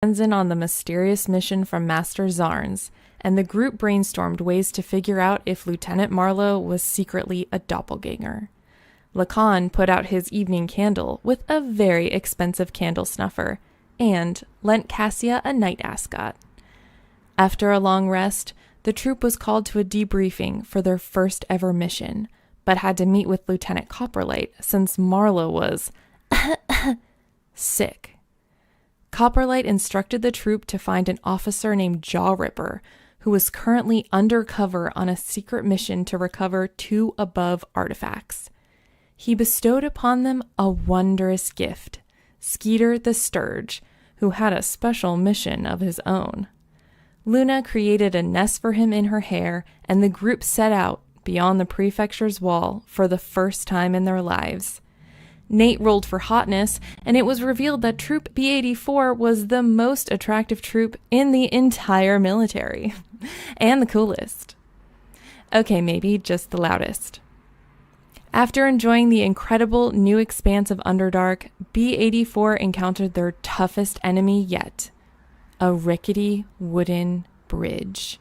Ends in on the mysterious mission from Master Zarns, and the group brainstormed ways to figure out if Lieutenant Marlowe was secretly a doppelganger. Lacan put out his evening candle with a very expensive candle snuffer, and lent Cassia a night ascot. After a long rest, the troop was called to a debriefing for their first ever mission, but had to meet with Lieutenant Copperlight since Marlowe was sick. Copperlight instructed the troop to find an officer named Jawripper, who was currently undercover on a secret mission to recover 2 above artifacts. He bestowed upon them a wondrous gift, Skeeter the Sturge, who had a special mission of his own. Luna created a nest for him in her hair, and the group set out, beyond the prefecture's wall, for the first time in their lives. Nate rolled for hotness, and it was revealed that Troop B-84 was the most attractive troop in the entire military. And the coolest. Okay, maybe just the loudest. After enjoying the incredible new expanse of Underdark, B-84 encountered their toughest enemy yet. A rickety wooden bridge.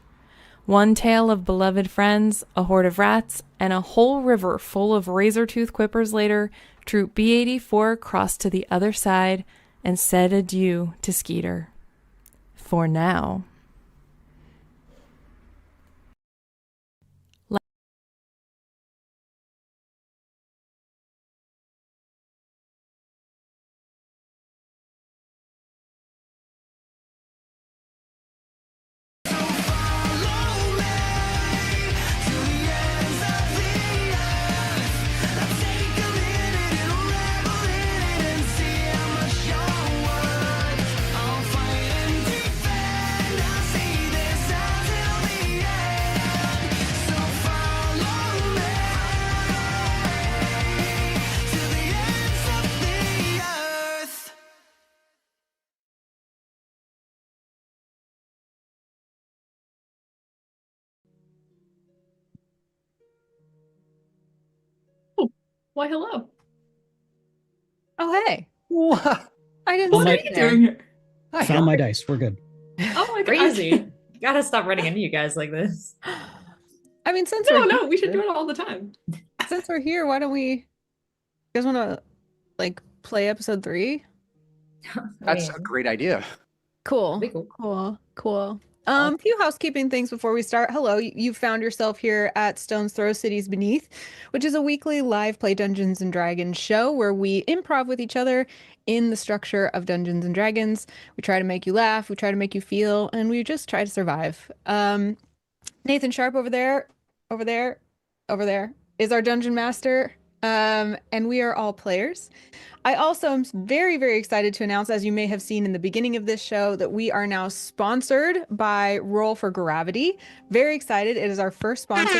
One tale of beloved friends, a horde of rats, and a whole river full of razor-tooth quippers later, Troop B-84 crossed to the other side and said adieu to Skeeter. For now. Why, hello. Oh, hey. What? I didn't What are you doing here? Found my dice. We're good. Oh my god. Crazy. You gotta stop running into you guys like this. I mean, since No, we should do it all the time. Since we're here, why don't we... You guys want to, like, play episode 3? That's a great idea. Cool. Cool. Few housekeeping things before we start. Hello, you found yourself here at StonesThrow Cities Beneath, which is a weekly live play Dungeons and Dragons show where we improv with each other in the structure of Dungeons and Dragons. We try to make you laugh, we try to make you feel, and we just try to survive. Nathan Sharp over there is our dungeon master, and we are all players. I also am very, very excited to announce, as you may have seen in the beginning of this show, that we are now sponsored by Roll for Gravity. Very excited. It is our first sponsor.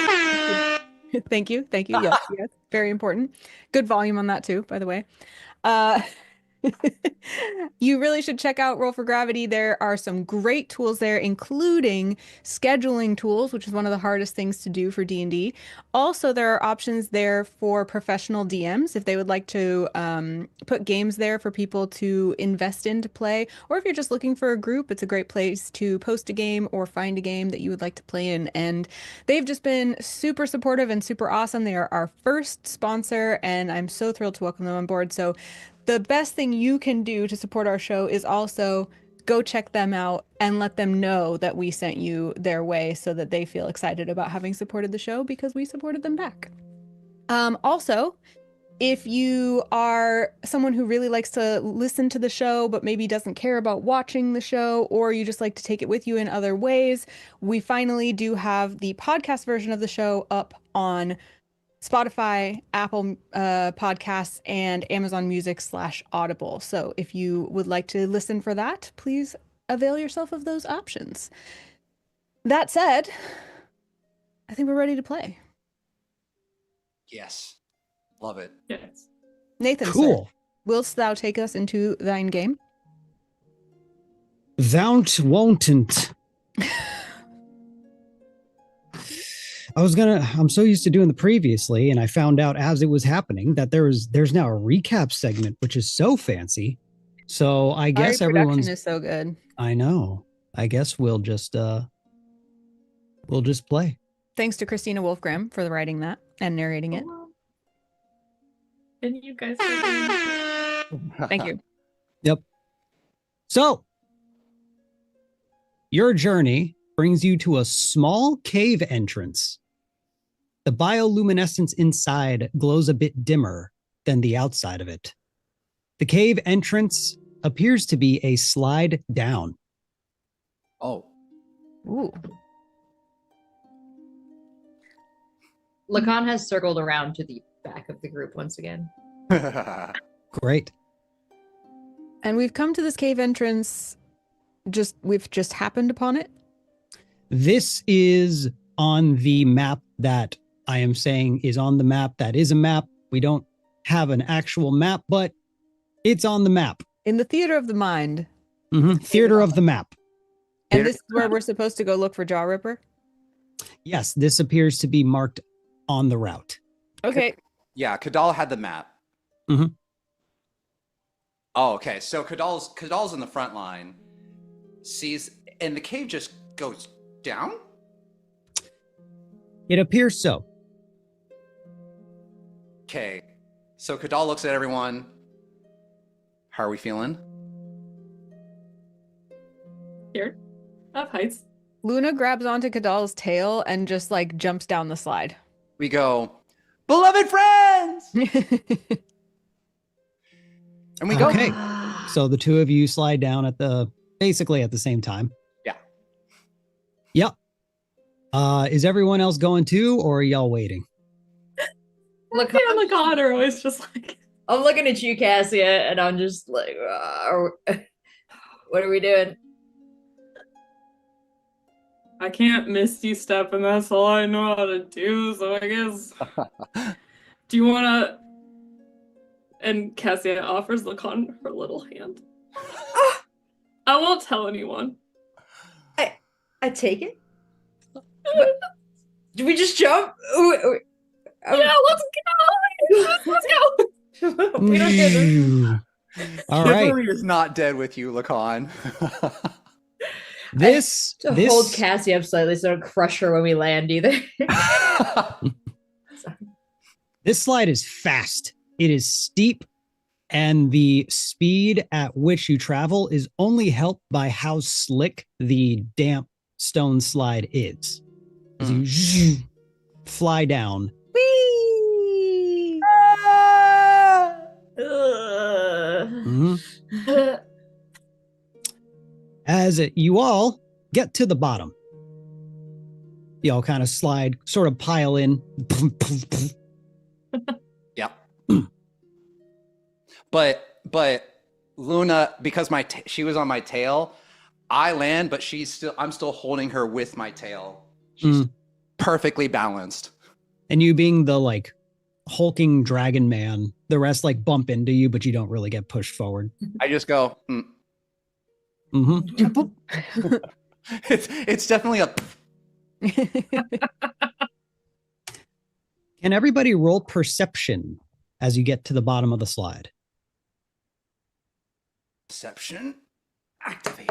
Thank you. Yes, very important. Good volume on that too, by the way. You really should check out Roll for Gravity. There are some great tools there, including scheduling tools, which is one of the hardest things to do for D&D. Also, there are options there for professional DMs if they would like to put games there for people to invest in to play. Or if you're just looking for a group, it's a great place to post a game or find a game that you would like to play in. And they've just been super supportive and super awesome. They are our first sponsor, and I'm so thrilled to welcome them on board. So the best thing you can do to support our show is also go check them out and let them know that we sent you their way so that they feel excited about having supported the show because we supported them back. Also, if you are someone who really likes to listen to the show but maybe doesn't care about watching the show, or you just like to take it with you in other ways, we finally do have the podcast version of the show up on Spotify, Apple Podcasts, and Amazon Music /Audible. So if you would like to listen for that, please avail yourself of those options. That said, I think we're ready to play. Yes. Love it. Yes. Nathan, Cool. sir, wilt thou take us into thine game? Thou'nt won'tn't. I'm so used to doing the previously, and I found out as it was happening that there's now a recap segment, which is so fancy. So I guess Our production everyone's is so good. I know. I guess we'll just play. Thanks to Christina Wolfgram for writing that and narrating it. And you guys. Thank you. Yep. So, your journey brings you to a small cave entrance. The bioluminescence inside glows a bit dimmer than the outside of it. The cave entrance appears to be a slide down. Oh. Ooh. Lacan has circled around to the back of the group once again. Great. And we've come to this cave entrance. We've just happened upon it. This is on the map that I am saying is on the map. That is a map. We don't have an actual map, but it's on the map. In the theater of the mind. Theater of the map. And this is where we're supposed to go look for Jaw Ripper? Yes, this appears to be marked on the route. Okay. Yeah, Kadal had the map. Mm-hmm. Oh, okay. So Kadal's in the front line, sees, and the cave just goes down? It appears so. Okay. So Kadal looks at everyone. How are we feeling? Here. Up heights. Luna grabs onto Kadal's tail and just like jumps down the slide. We go, beloved friends! And we go. Okay. So the two of you slide down basically at the same time. Yeah. Yep. Is everyone else going too, or are y'all waiting? Look, Yeah, Lacan are always just like. I'm looking at you, Cassia, and I'm just like, what are we doing? I can't misty step, and that's all I know how to do, so I guess. Do you want to. And Cassia offers Lacan her little hand. I won't tell anyone. I take it? Do we just jump? Yeah, let's go! Let's go! We don't get this. All right. Chivalry is not dead with you, Lacan. This Hold Cassie up slightly so I don't crush her when we land either. This slide is fast. It is steep, and the speed at which you travel is only helped by how slick the damp stone slide is. As you fly down. Whee! As you all get to the bottom, you all kind of slide, sort of pile in. Yeah. But Luna, because she was on my tail, I land, but I'm still holding her with my tail. She's perfectly balanced. And you being the like hulking dragon man, the rest like bump into you, but you don't really get pushed forward. I just go, Mm-hmm. it's definitely a. Can everybody roll perception as you get to the bottom of the slide? Perception activate.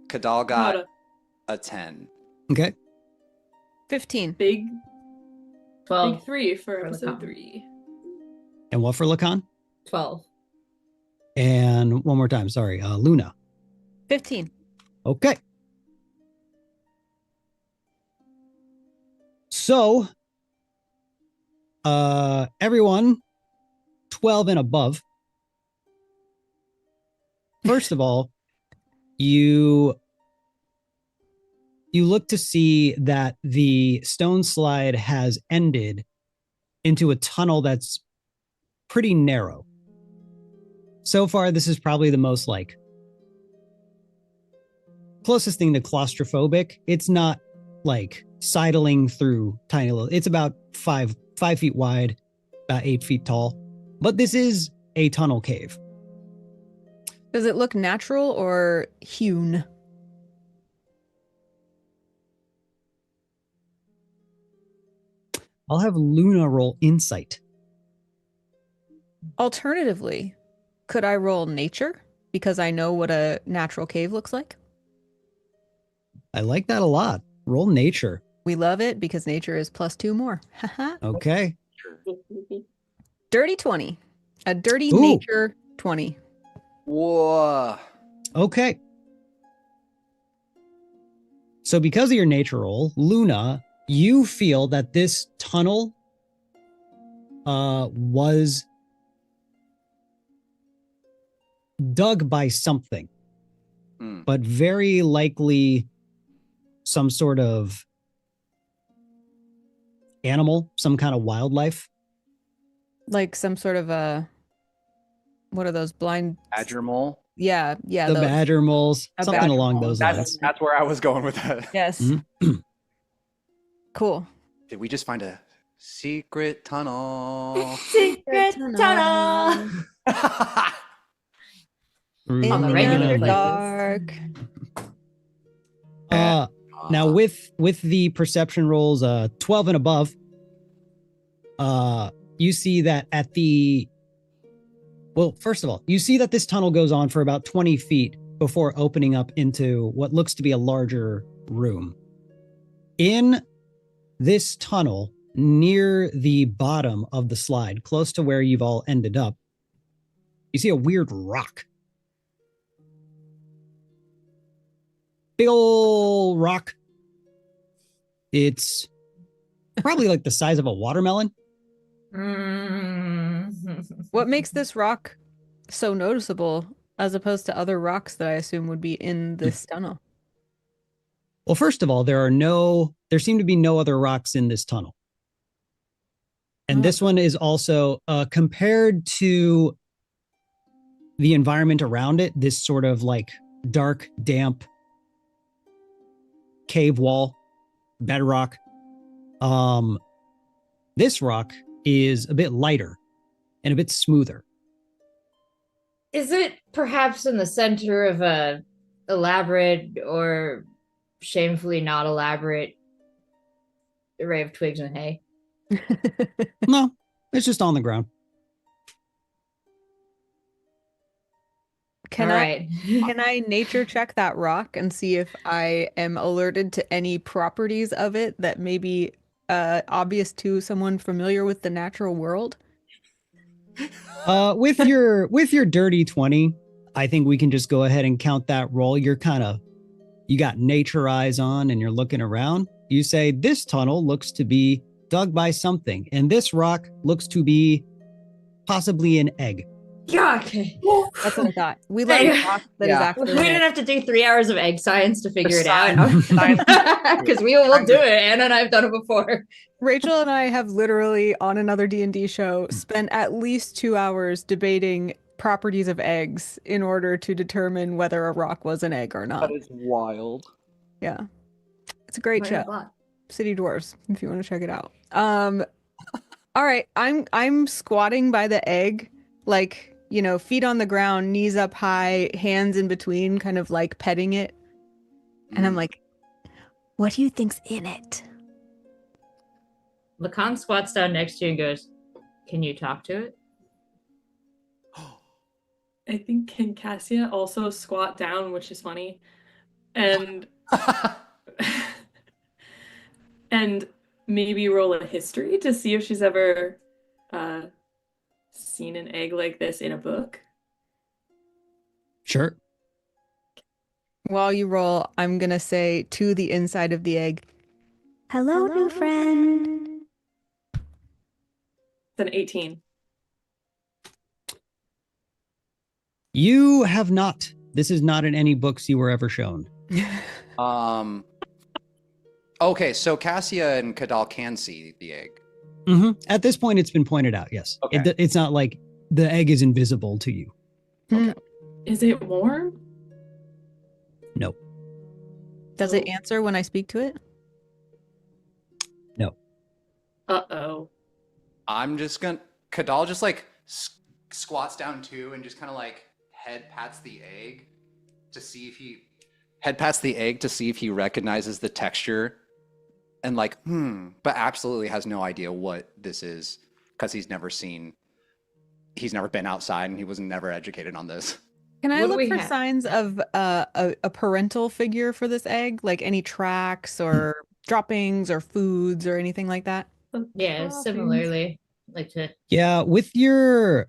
Kadal got a 10. Okay. 15. Big 12. 3 for episode Lacan. 3. And what for Lacan? 12. And one more time, sorry, Luna. 15. Okay. So, everyone 12 and above. First of all, you look to see that the stone slide has ended into a tunnel that's pretty narrow. So far, this is probably the most like closest thing to claustrophobic. It's not like sidling through tiny little. It's about 5 feet wide, about 8 feet tall. But this is a tunnel cave. Does it look natural or hewn? I'll have Luna roll insight. Alternatively, Could I roll nature? Because I know what a natural cave looks like. I like that a lot. Roll nature. We love it because nature is +2 more. Haha. Okay. Dirty 20. A dirty Ooh. nature 20. Whoa. Okay. So because of your nature roll, Luna, you feel that this tunnel was dug by something, but very likely some sort of animal, some kind of wildlife. Like some sort of a, what are those blind? Badger mole. Yeah, The those. badger moles, A something badger along mole. those lines. That's where I was going with that. Yes. Mhm. Cool. Did we just find a secret tunnel? Secret tunnel. In On the the regular Underdark. Now with the perception rolls 12 and above, you see that at the, well, first of all, you see that this tunnel goes on for about 20 feet before opening up into what looks to be a larger room. In this tunnel, near the bottom of the slide, close to where you've all ended up, you see a weird rock. Big ol' rock. It's probably like the size of a watermelon. What makes this rock so noticeable as opposed to other rocks that I assume would be in this tunnel? Well, first of all, there seem to be no other rocks in this tunnel. And this one is also, compared to the environment around it, this sort of like dark, damp cave wall, bedrock. This rock is a bit lighter and a bit smoother. Is it perhaps in the center of a elaborate or shamefully not elaborate array of twigs and hay? No, it's just on the ground. Can All I right. can I nature check that rock and see if I am alerted to any properties of it that may be obvious to someone familiar with the natural world? With your dirty 20, I think we can just go ahead and count that roll. You got nature eyes on and you're looking around. You say this tunnel looks to be dug by something, and this rock looks to be possibly an egg. Yeah, okay. That's what I thought. We let a rock that is Yeah. actually We an didn't egg. have to do 3 hours of egg science to figure it out. Science. Because we will do it. Anna and I have done it before. Rachel and I have literally on another D&D show spent at least 2 hours debating properties of eggs in order to determine whether a rock was an egg or not. That is wild. Yeah. It's a great Learned a show. lot. City Dwarves, if you want to check it out. All right, I'm squatting by the egg, like, you know, feet on the ground, knees up high, hands in between, kind of like petting it. And I'm like, what do you think's in it? Lacan squats down next to you and goes, "Can you talk to it?" I think can Cassia also squat down, which is funny, and and maybe roll a history to see if she's ever seen an egg like this in a book. Sure. While you roll, I'm gonna say to the inside of the egg, hello, new friend. It's an 18. You have not. This is not in any books you were ever shown. Okay, so Cassia and Kadal can see the egg. At this point, it's been pointed out, yes. Okay. It's not like the egg is invisible to you. Okay. Is it warm? No. Does it answer when I speak to it? No. Uh-oh. I'm just gonna. Kadal just like squats down too and just kind of like head pats the egg to see if he recognizes the texture and like, but absolutely has no idea what this is because he's never seen he's never been outside and he was never educated on this. Can I What do look we for have? signs of a parental figure for this egg? Like any tracks or droppings or foods or anything like that? Yeah, Droppings. similarly. Like to Yeah, with your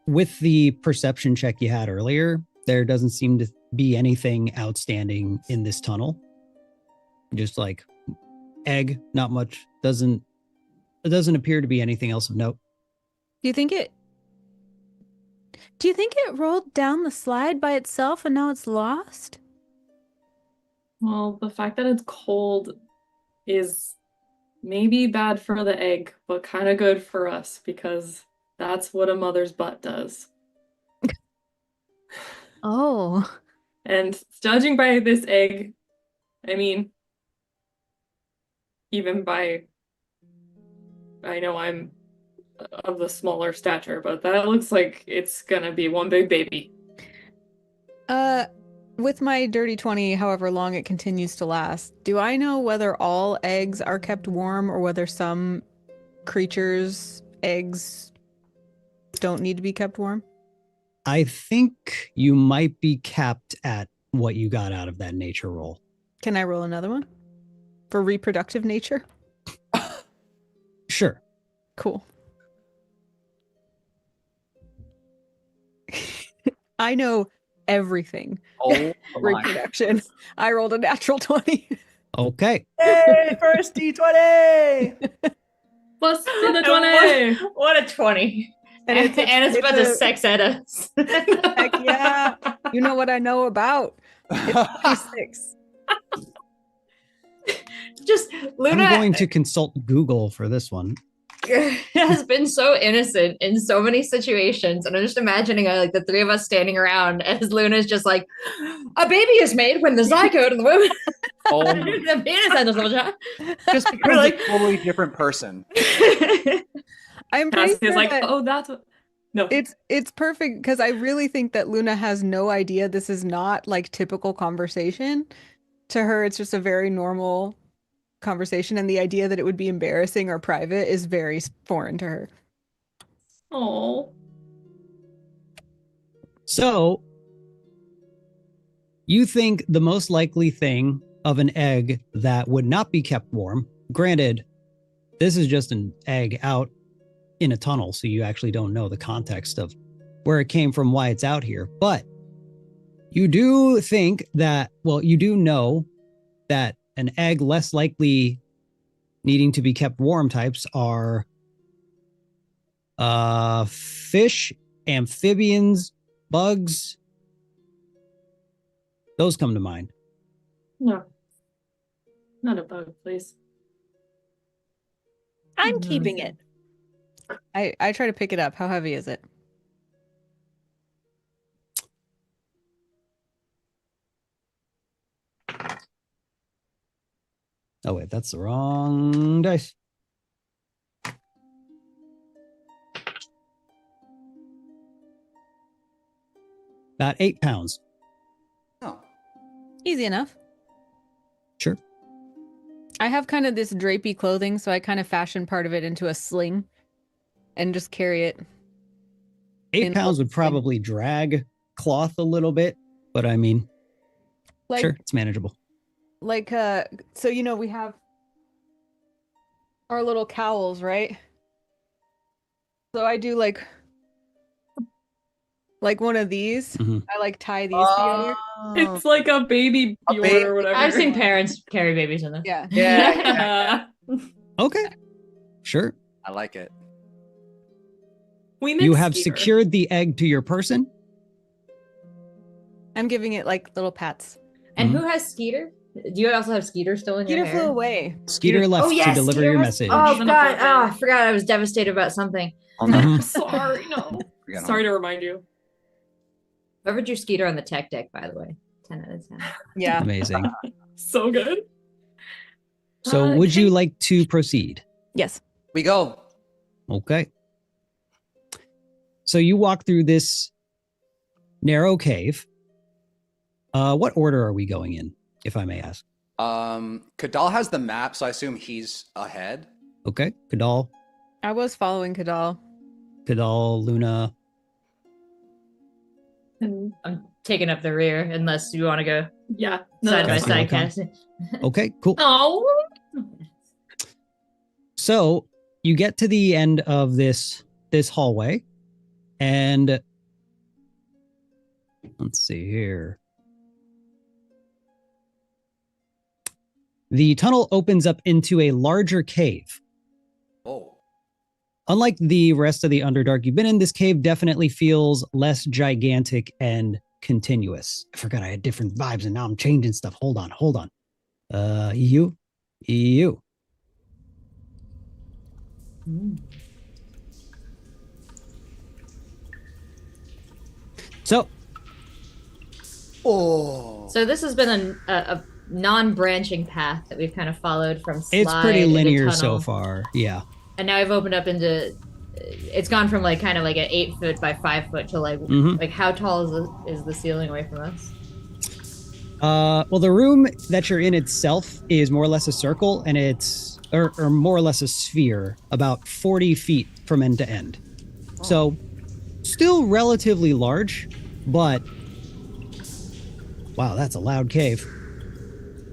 with the perception check you had earlier, there doesn't seem to be anything outstanding in this tunnel. Just like egg, not much. It doesn't appear to be anything else of note. Do you think it rolled down the slide by itself and now it's lost? Well, the fact that it's cold is maybe bad for the egg, but kind of good for us because that's what a mother's butt does. Oh. And judging by this egg, I mean, even by, I know I'm of the smaller stature, but that looks like it's gonna be one big baby. With my dirty 20, however long it continues to last, do I know whether all eggs are kept warm or whether some creatures' eggs don't need to be kept warm? I think you might be capped at what you got out of that nature roll. Can I roll another one? For reproductive nature? Sure. Cool. I know everything. Oh, Reproduction. I rolled a natural 20. Okay. Yay, first D20! Plus to the And 20! what a 20. And And it's a- Anna's about to it's a- sex ed us. Heck yeah. You know what I know about. It's 26. Just Luna I'm going to consult Google for this one. has been so innocent in so many situations, and I'm just imagining like the three of us standing around as Luna's just like, a baby is made when the zygote of the woman, Oh, the penis enters the vagina. just becomes We're like- a totally different person. I'm pretty Cassie's sure like, that oh, that's what. No. it's perfect because I really think that Luna has no idea this is not like typical conversation. To her, it's just a very normal conversation, and the idea that it would be embarrassing or private is very foreign to her. Oh. So, you think the most likely thing of an egg that would not be kept warm, granted, this is just an egg out in a tunnel, so you actually don't know the context of where it came from, why it's out here. But you do think that, well, you do know that an egg less likely needing to be kept warm types are fish, amphibians, bugs. Those come to mind. No. Not a bug, please. I'm Mhm. keeping it. I try to pick it up. How heavy is it? Oh, wait, that's the wrong dice. About 8 pounds. Oh, Easy enough. Sure. I have kind of this drapey clothing, so I kind of fashion part of it into a sling and just carry it. 8 In pounds would one sling. probably drag cloth a little bit, but I mean, Like, sure, it's manageable. like, so we have our little cowls, right? So I do like one of these. Mhm. I like tie these together. It's like a baby A Bjorn baby- or whatever. I've seen parents carry babies in this. Yeah. yeah, Okay. Sure. I like it. We You mix have Skeeter. secured the egg to your person. I'm giving it like little pats. And who has Skeeter? Do you also have Skeeter still in your Skeeter hair? flew away. Skeeter left Oh, to yes, deliver Skeeter your has- message. Oh Wasn't a god! puppet. Oh, I forgot. I was devastated about something. On the- Mhm. Sorry, no. Forget on- Sorry to remind you. Whoever drew Skeeter on the tech deck, by the way, 10 out of 10. Yeah. Amazing. So good. So, would you like to proceed? Yes. We go. Okay. So you walk through this narrow cave. What order are we going in, if I may ask? Kadal has the map, so I assume he's ahead. Okay, Kadal. I was following Kadal. Kadal, Luna. I'm taking up the rear unless you want to go Yeah. side by Cassie, side, wanna come? Cassie. Okay, cool. Oh. So you get to the end of this hallway, and let's see here. The tunnel opens up into a larger cave. Oh. Unlike the rest of the Underdark you've been in, this cave definitely feels less gigantic and continuous. I forgot I had different vibes and now I'm changing stuff. Hold on. You. So, So this has been a non-branching path that we've kind of followed from slide it's pretty into linear tunnel. so far. Yeah. And now I've opened up into. It's gone from like kind of like an 8 foot by 5 foot to like like how tall is the ceiling away from us? Well, the room that you're in itself is more or less a circle, and it's or more or less a sphere, about 40 feet from end to end. So, still relatively large, but wow, that's a loud cave.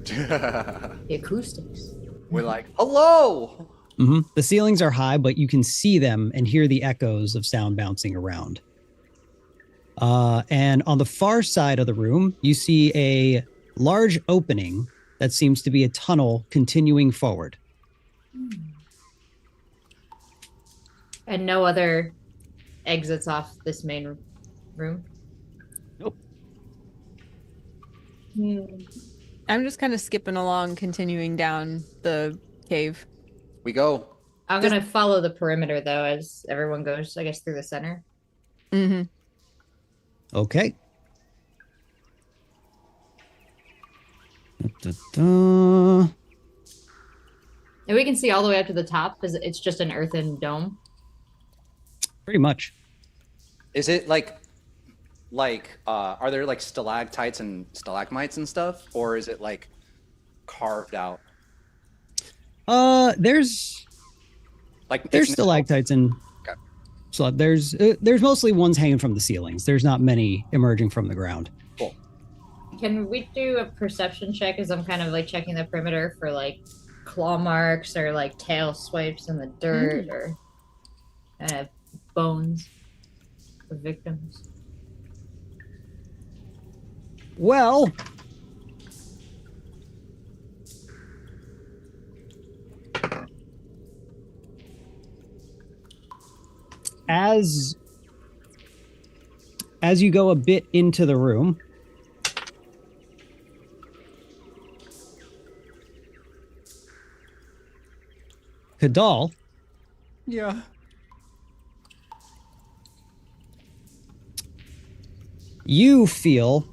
The acoustics. We're like, hello. The ceilings are high, but you can see them and hear the echoes of sound bouncing around. And on the far side of the room, you see a large opening that seems to be a tunnel continuing forward. And no other exits off this main room? Nope. I'm just kind of skipping along, continuing down the cave. We go. I'm going to follow the perimeter, though, as everyone goes, I guess, through the center. Mm-hmm. Okay. Da-da-da. And we can see all the way up to the top because it's just an earthen dome. Pretty much. Is it like are there like stalactites and stalagmites and stuff, or is it like carved out? There's Like there's stalactites and Okay. so there's mostly ones hanging from the ceilings. There's not many emerging from the ground. Cool. Can we do a perception check as I'm kind of like checking the perimeter for like claw marks or like tail swipes in the dirt or bones of victims? Well, as you go a bit into the room, Kadal, Yeah. you feel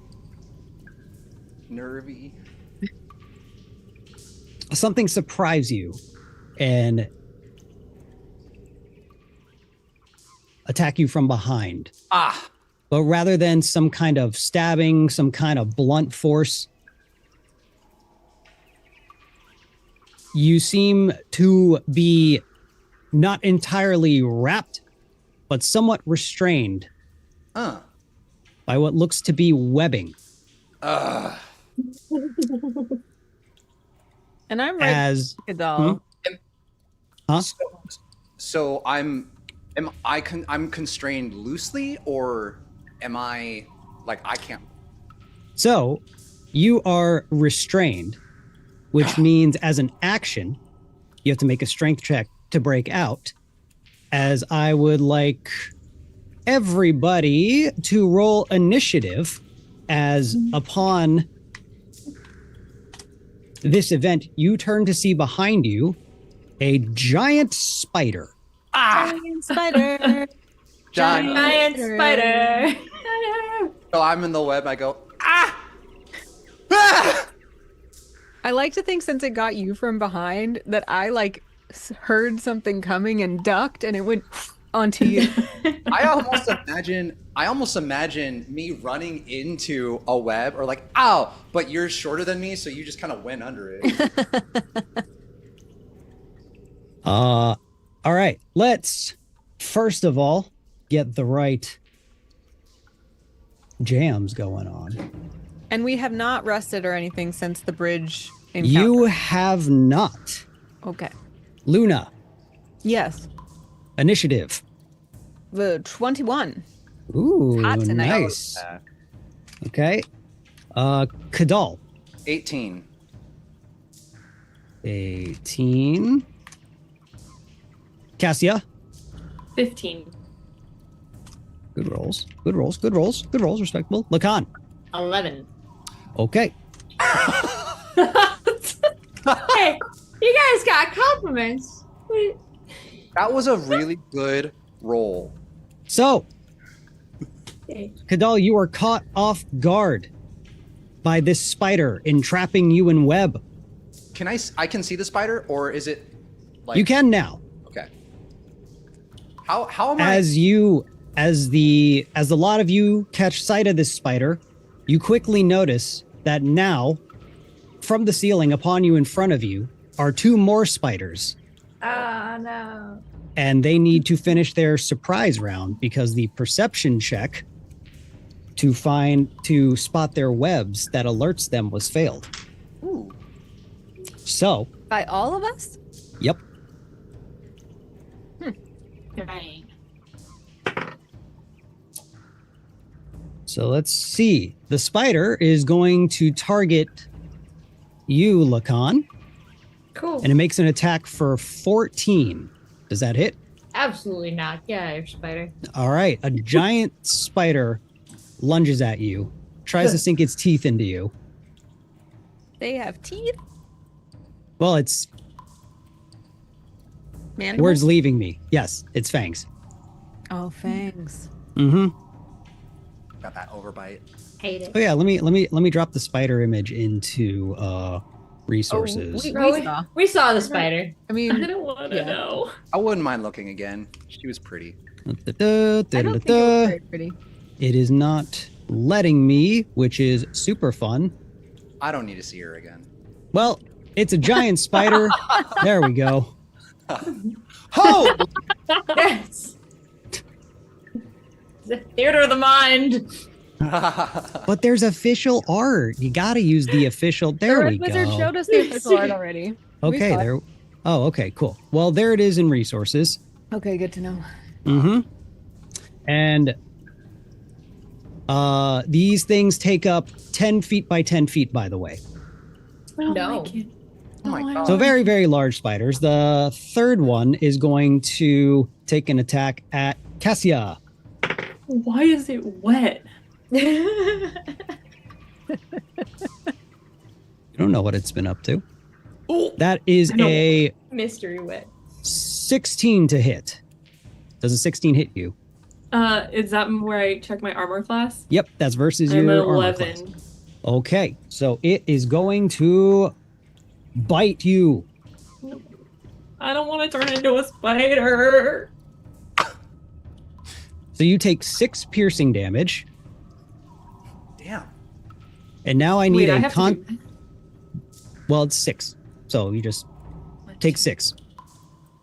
Nervy. something surprise you and attack you from behind. Ah. But rather than some kind of stabbing, some kind of blunt force, you seem to be not entirely wrapped, but somewhat restrained by what looks to be webbing. And I'm right As Kadal. huh? So I'm constrained loosely, or am I like I can't? So you are restrained, which means as an action, you have to make a strength check to break out. As I would like everybody to roll initiative, as upon this event, you turn to see behind you a giant spider. Giant spider. Giant spider. So I'm in the web. I go ah. I like to think since it got you from behind that I like heard something coming and ducked and it went onto you. I almost imagine me running into a web or like ow, but you're shorter than me, so you just kind of went under it. All right, let's first of all get the right jams going on. And we have not rested or anything since the bridge encounter. You have not. Okay. Luna, Yes. initiative. The 21. Ooh, hot tonight. nice. Okay. Kadal, 18. 18. Cassia, 15. good rolls, good rolls, good rolls, good rolls, respectable. Lacan, 11. okay. Hey, you guys got compliments. That was a really good roll. So, Okay. Kadal, you are caught off guard by this spider entrapping you in web. I can see the spider, or is it like You can now. Okay. How am I As the lot of you catch sight of this spider, you quickly notice that now, from the ceiling upon you in front of you, are two more spiders. Oh, no. And they need to finish their surprise round because the perception check to spot their webs that alerts them was failed. Ooh. Oh. So, By all of us? yep. Dang. So let's see. The spider is going to target you, Lacan, Cool. and it makes an attack for 14. Does that hit? Absolutely not. Get out of here, spider. All right. A giant spider lunges at you, tries to sink its teeth into you. They have teeth? Well, it's Mandibles? words leaving me. Yes, it's fangs. Oh, fangs. Mm-hmm. Got that overbite? Hate it. Oh yeah, let me drop the spider image into resources. We saw. We saw the spider. I I mean, didn't want to Yeah. know. I wouldn't mind looking again. She was pretty. I don't think it was very pretty. It is not letting me, which is super fun. I don't need to see her again. Well, it's a giant spider. There we go. Oh! Yes. The theater of the mind. But there's official art. You got to use the official. There we Wizard go. showed us the official art already. Okay, saw it. there. Oh, okay, cool. Well, there it is in resources. Okay, good to know. Mm-hmm. And these things take up 10 feet by 10 feet, by the way. Oh, No. my kid. Oh my I God. So very, very large spiders. The third one is going to take an attack at Cassia. Why is it wet? You don't know what it's been up to. Oh, That is No. a Mystery wet. 16 to hit. Does a 16 hit you? is that where I check my armor class? Yep, that's versus I'm your at armor 11. class. Okay, so it is going to bite you. I don't want to turn into a spider. So you take 6 piercing damage, Damn. and now I need Wait, I a have to do- Well, it's 6. So you just take 6.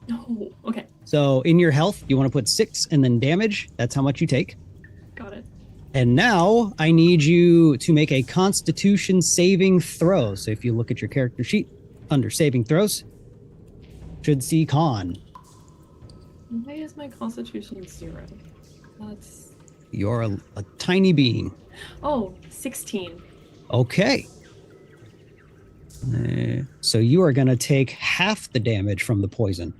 No. Okay. So in your health, you want to put 6 and then damage. That's how much you take. Got it. And now I need you to make a Constitution saving throw. So if you look at your character sheet under saving throws, should see con. Why is my constitution 0? That's... You're a tiny being. Oh, 16. Okay. So you are going to take half the damage from the poison.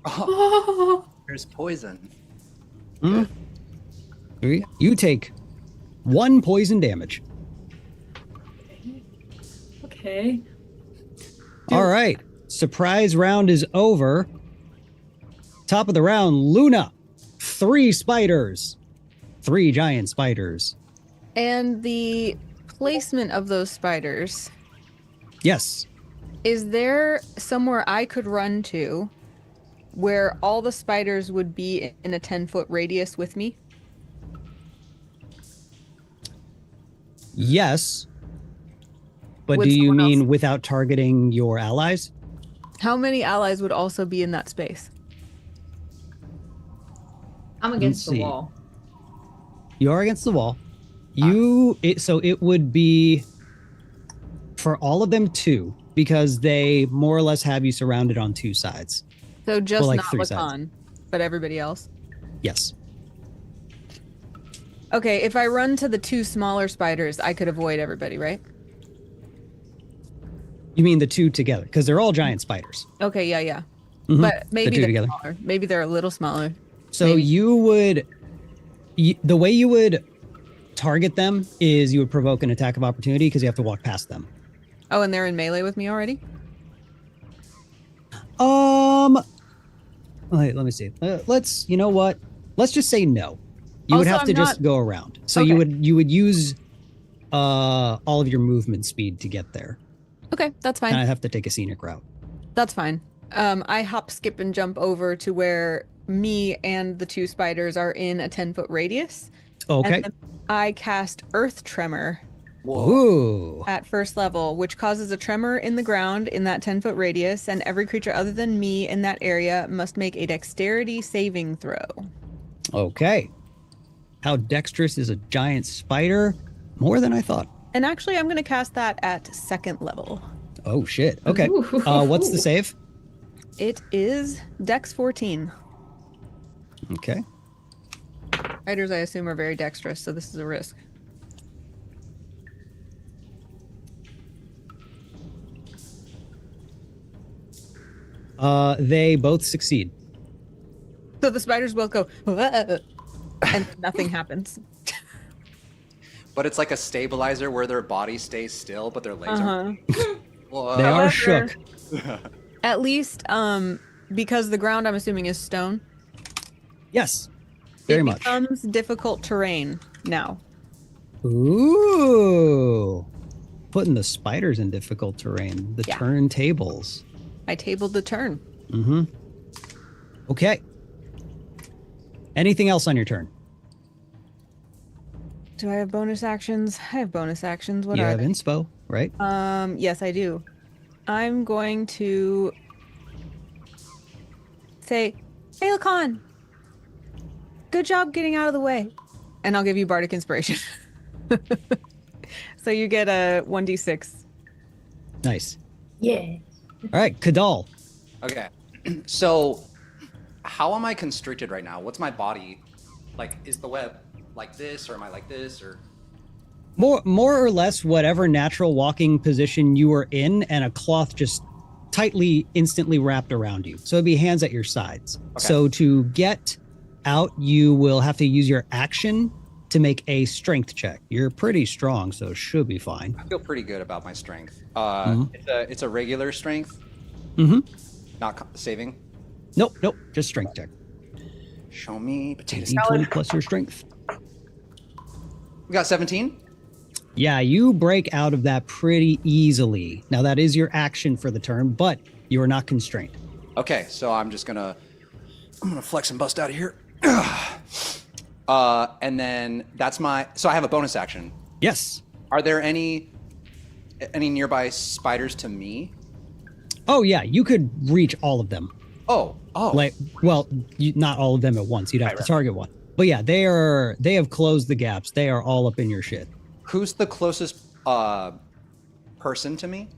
Oh, Oh, there's poison. Hmm? You take 1 poison damage. okay. All right. Surprise round is over. Top of the round, Luna. 3 spiders. 3 giant spiders. And the placement of those spiders, Yes. is there somewhere I could run to where all the spiders would be in a 10-foot radius with me? Yes. But Would do you someone else- mean without targeting your allies? How many allies would also be in that space? I'm against the see. wall. You are against the wall. So it would be for all of them 2, because they more or less have you surrounded on 2 sides. So just Well, like not 3 sides. Lacan, but everybody else. Yes. Okay, if I run to the 2 smaller spiders, I could avoid everybody, right? You mean the 2 together? Because they're all giant spiders. Okay, yeah. Mhm. But maybe The 2 they're together. smaller. Maybe they're a little smaller. So Maybe. you would, the way you would target them is you would provoke an attack of opportunity because you have to walk past them. Oh, and they're in melee with me already? Wait, let me see. You know what? Let's just say no. You would Also, have to I'm just not- go around. So Okay. you would use all of your movement speed to get there. Okay, that's fine. And I have to take a scenic route. That's fine. I hop, skip, and jump over to where me and the 2 spiders are in a 10-foot radius. Okay. And then I cast Earth Tremor Ooh. at first level, which causes a tremor in the ground in that 10-foot radius, and every creature other than me in that area must make a dexterity saving throw. Okay. How dexterous is a giant spider? More than I thought. And actually, I'm going to cast that at 2nd level. Oh, shit. Okay. Ooh. What's the save? It is Dex 14. Okay. Spiders, I assume, are very dexterous, so this is a risk. They both succeed. So the spiders will go, and nothing happens. But it's like a stabilizer where their body stays still, but their legs aren't. Whoa. They are However- shook. At least, because the ground, I'm assuming, is stone. Yes. Very it much. becomes difficult terrain now. Ooh. Putting the spiders in difficult terrain. The Yeah. turntables. I tabled the turn. Mm-hmm. Okay. Anything else on your turn? Do I have bonus actions? I have bonus actions. What You are have they? inspo, right? Yes, I do. I'm going to say, "Hey, Lacan, good job getting out of the way," and I'll give you bardic inspiration. So you get a 1d6. Nice. Yeah. All right, Kadal. Okay. So, how am I constricted right now? What's my body? Like, is the web like this, or am I like this, or? More or less whatever natural walking position you were in, and a cloth just tightly, instantly wrapped around you. So it'd be hands at your sides. Okay. So to get out, you will have to use your action to make a strength check. You're pretty strong, so it should be fine. I feel pretty good about my strength. Mhm. It's a regular strength, Mm-hmm. not saving. Nope, just strength check. Show me potato D20 salad. plus your strength. We got 17. Yeah, you break out of that pretty easily. Now that is your action for the turn, but you are not constrained. Okay, so I'm gonna flex and bust out of here. And then so I have a bonus action. Yes. Are there any nearby spiders to me? Oh yeah, you could reach all of them. Oh. Not all of them at once. You'd have to target one. But yeah, they have closed the gaps. They are all up in your shit. Who's the closest person to me?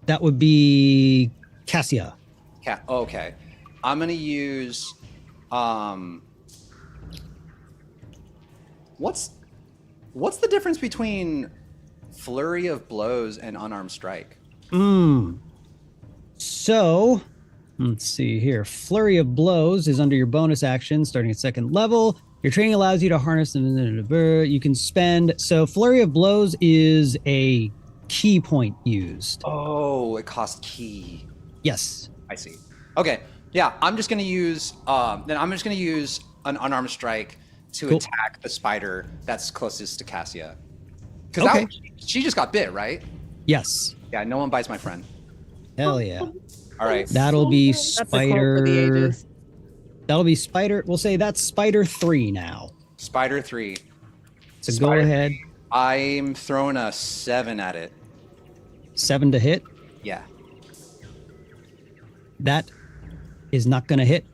That would be Cassia. Okay. I'm gonna use what's the difference between flurry of blows and unarmed strike? So let's see here. Flurry of blows is under your bonus action starting at 2nd level. Your training allows you to harness you can spend. So Flurry of Blows is a key point used. Oh, it costs key. Yes. I see. Okay. Yeah, I'm just gonna use an unarmed strike to attack the spider that's closest to Cassia. Because she just got bit, right? Yes. Yeah, no one bites my friend. Hell yeah. All right. That'll be That's a quote for the spider. ages. That'll be spider. We'll say that's spider 3 now. Spider 3. So Spider go ahead. I'm throwing a 7 at it. 7 to hit. Yeah. That is not going to hit.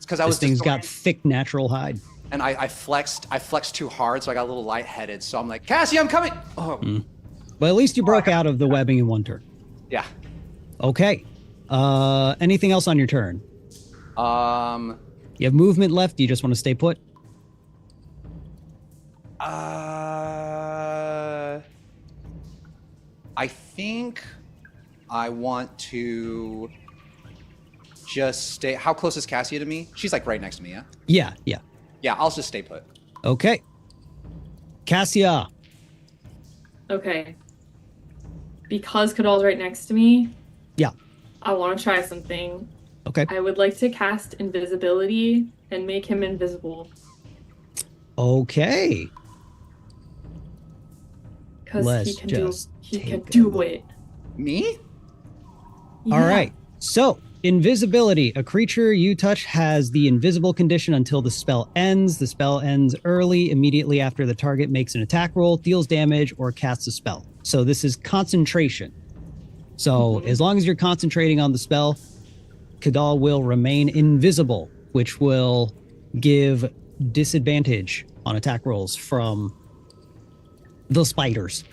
It's because I was This thing's got disoriented, thick natural hide. and I flexed too hard, so I got a little lightheaded. So I'm like, Cassie, I'm coming. Oh, But at least you broke out of the webbing in one turn. yeah. Okay. Anything else on your turn? You have movement left. Do you just want to stay put? I think I want to just stay. How close is Cassia to me? She's like right next to me, yeah? Yeah. Yeah, I'll just stay put. Okay. Cassia. Okay. Because Kadal's right next to me, Yeah. I want to try something. Okay. I would like to cast Invisibility and make him invisible. Okay. Because Let's he can just do it. Me? All right. So, invisibility. A creature you touch has the invisible condition until the spell ends. The spell ends early, immediately after the target makes an attack roll, deals damage, or casts a spell. So, this is concentration. So, as long as you're concentrating on the spell, Kadal will remain invisible, which will give disadvantage on attack rolls from the spiders.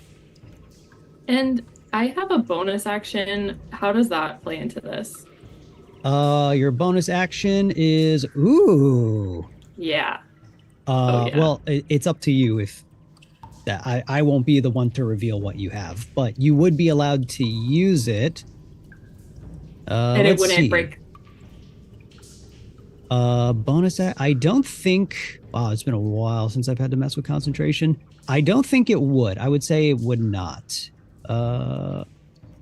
And I have a bonus action. How does that play into this? Your bonus action is ooh. Yeah. Yeah. Well, it's up to you if that I won't be the one to reveal what you have, but you would be allowed to use it. And it wouldn't break. Bonus I don't think. Wow, it's been a while since I've had to mess with concentration. I don't think it would. I would say it would not.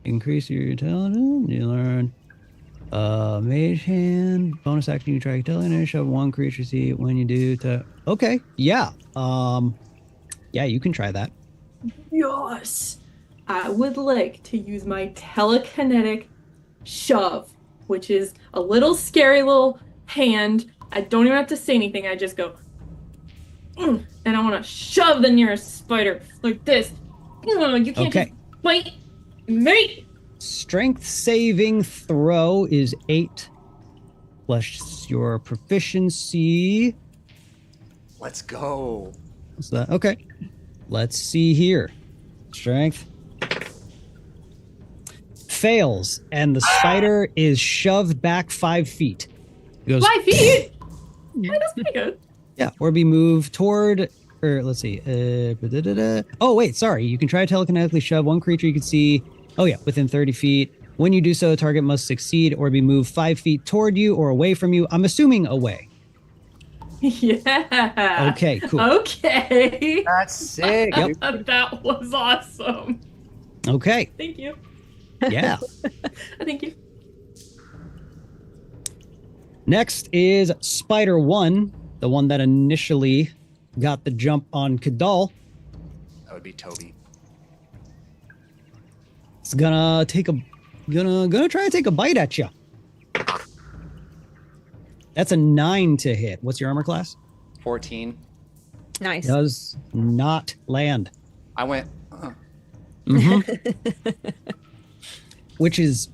Increase your intelligence. You learn. Mage hand. Bonus action. You try intelligence and shove one creature. See when you do. Okay. Yeah. Yeah, you can try that. Yes. I would like to use my telekinetic shove, which is a little scary little hand. I don't even have to say anything. I just go, and I want to shove the nearest spider like this. You can't just bite me. Strength saving throw is 8 plus your proficiency. Let's go. What's that? Okay. Let's see here. Strength. Fails, and the spider is shoved back 5 feet. It goes, 5 feet? That's pretty good. yeah, or be moved toward, or let's see. Oh, wait, sorry. You can try to telekinetically shove one creature you can see. Oh, yeah, within 30 feet. When you do so, the target must succeed or be moved 5 feet toward you or away from you. I'm assuming away. Yeah. Okay, cool. Okay. That's sick. Yep. That was awesome. Okay. Thank you. Yeah. Thank you. Next is Spider 1, the one that initially got the jump on Kadal. That would be Toby. It's gonna try to take a bite at you. That's a 9 to hit. What's your armor class? 14. Nice. Does not land. I went, Which is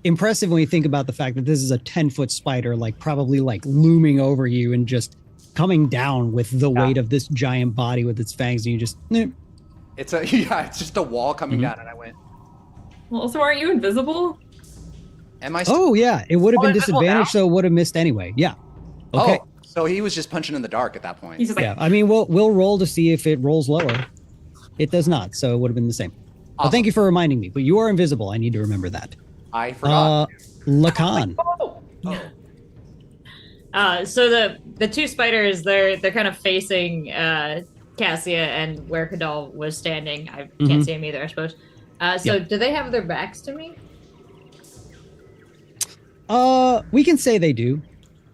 impressive when you think about the fact that this is a 10-foot spider, like probably like looming over you and just coming down with the weight of this giant body with its fangs, and you just. it's just a wall coming down, and I went, Well, so aren't you invisible? am I? Oh yeah, it would have been invisible disadvantaged, now? so it would have missed anyway. Yeah. Okay. Oh, so he was just punching in the dark at that point. He's just like, Yeah. I mean, we'll roll to see if it rolls lower. It does not, so it would have been the same. Well, thank you for reminding me. But you are invisible. I need to remember that. I forgot. Lacan. So the two spiders, they're kind of facing Cassia and where Kadal was standing. I can't see him either, I suppose. Do they have their backs to me? We can say they do.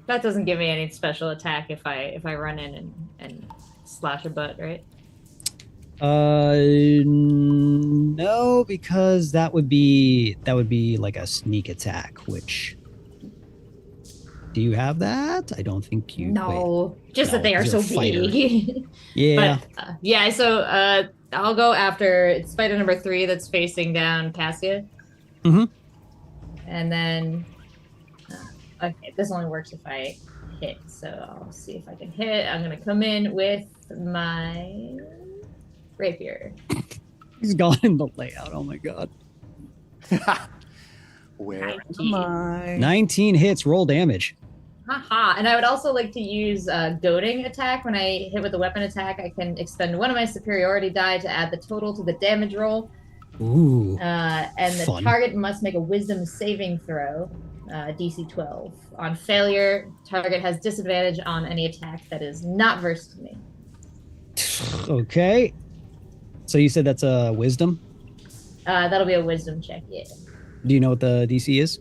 That doesn't give me any special attack if I run in and slash a butt, right? No, because that would be like a sneak attack. Which, do you have that? I don't think you. No, just No, that they are you're so a fighter. big. Yeah. But, so I'll go after spider number 3 that's facing down Cassia. Mhm. And then Okay, this only works if I hit, so I'll see if I can hit. I'm gonna come in with my rapier. He's gone in the layout. Oh my god. Where 19. am I? 19 hits, roll damage. Haha, and I would also like to use goading attack. When I hit with a weapon attack, I can expend one of my superiority die to add the total to the damage roll. Ooh. And the fun. target must make a wisdom saving throw, DC 12. On failure, target has disadvantage on any attack that is not versed to me. Okay. So you said that's a wisdom? That'll be a wisdom check, yeah. Do you know what the DC is?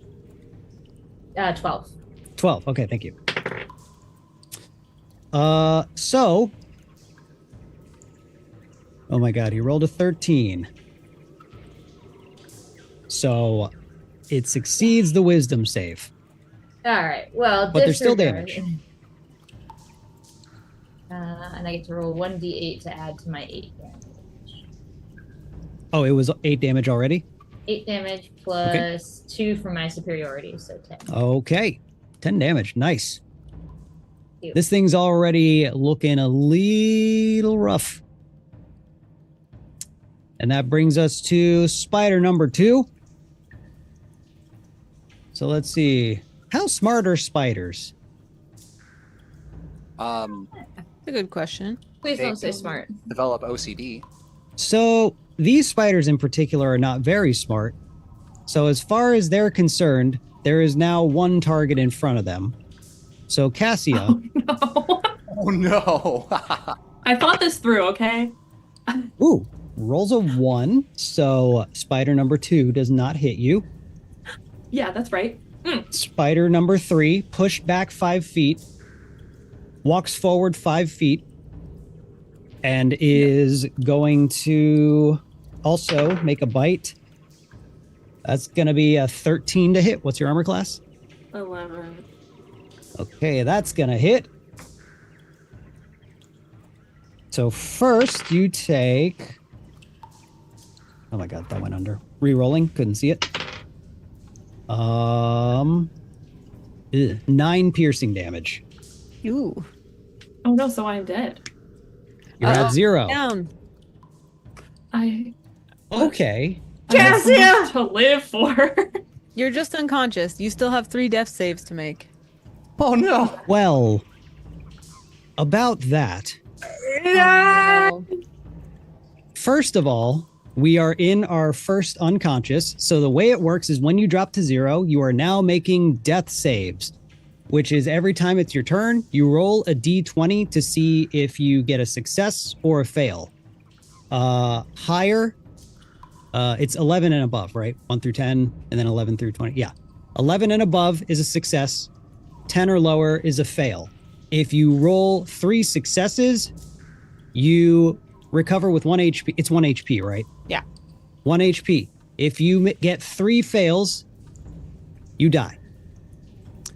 12. 12. Okay, thank you. So. Oh my god, he rolled a 13. So it succeeds the wisdom save. All right, well, But there's still disregard. damage. And I get to roll 1d8 to add to my 8 damage. Oh, it was 8 damage already? 8 damage plus 2 from my superiority, so 10. Okay. 10 damage. Nice. Ew. This thing's already looking a little rough. And that brings us to spider number 2. So let's see. How smart are spiders? That's a good question. Please They don't say can smart. Develop OCD. So these spiders in particular are not very smart. So as far as they're concerned, there is now one target in front of them. So Cassia, No. Oh no! I thought this through, okay? ooh, rolls a 1. So spider number 2 does not hit you. Yeah, that's right. Spider number 3 pushed back 5 feet, walks forward 5 feet, and is going to also make a bite. That's going to be a 13 to hit. What's your armor class? 11. Okay, that's going to hit. So first you take... Oh my god, that went under. Rerolling, couldn't see it. 9 piercing damage. Ooh. Oh no, so I'm dead. You're at 0. Down. I Okay. have so much Cassia! to live for. You're just unconscious. You still have 3 death saves to make. Oh no! Well, about that. Oh, First of all, we are in our first unconscious. So the way it works is when you drop to 0, you are now making death saves, which is every time it's your turn, you roll a d20 to see if you get a success or a fail. Higher, it's 11 and above, right? 1 through 10, and then 11 through 20. Yeah. 11 and above is a success. 10 or lower is a fail. If you roll 3 successes, you recover with 1 HP. It's 1 HP, right? Yeah. 1 HP. If you get 3 fails, you die.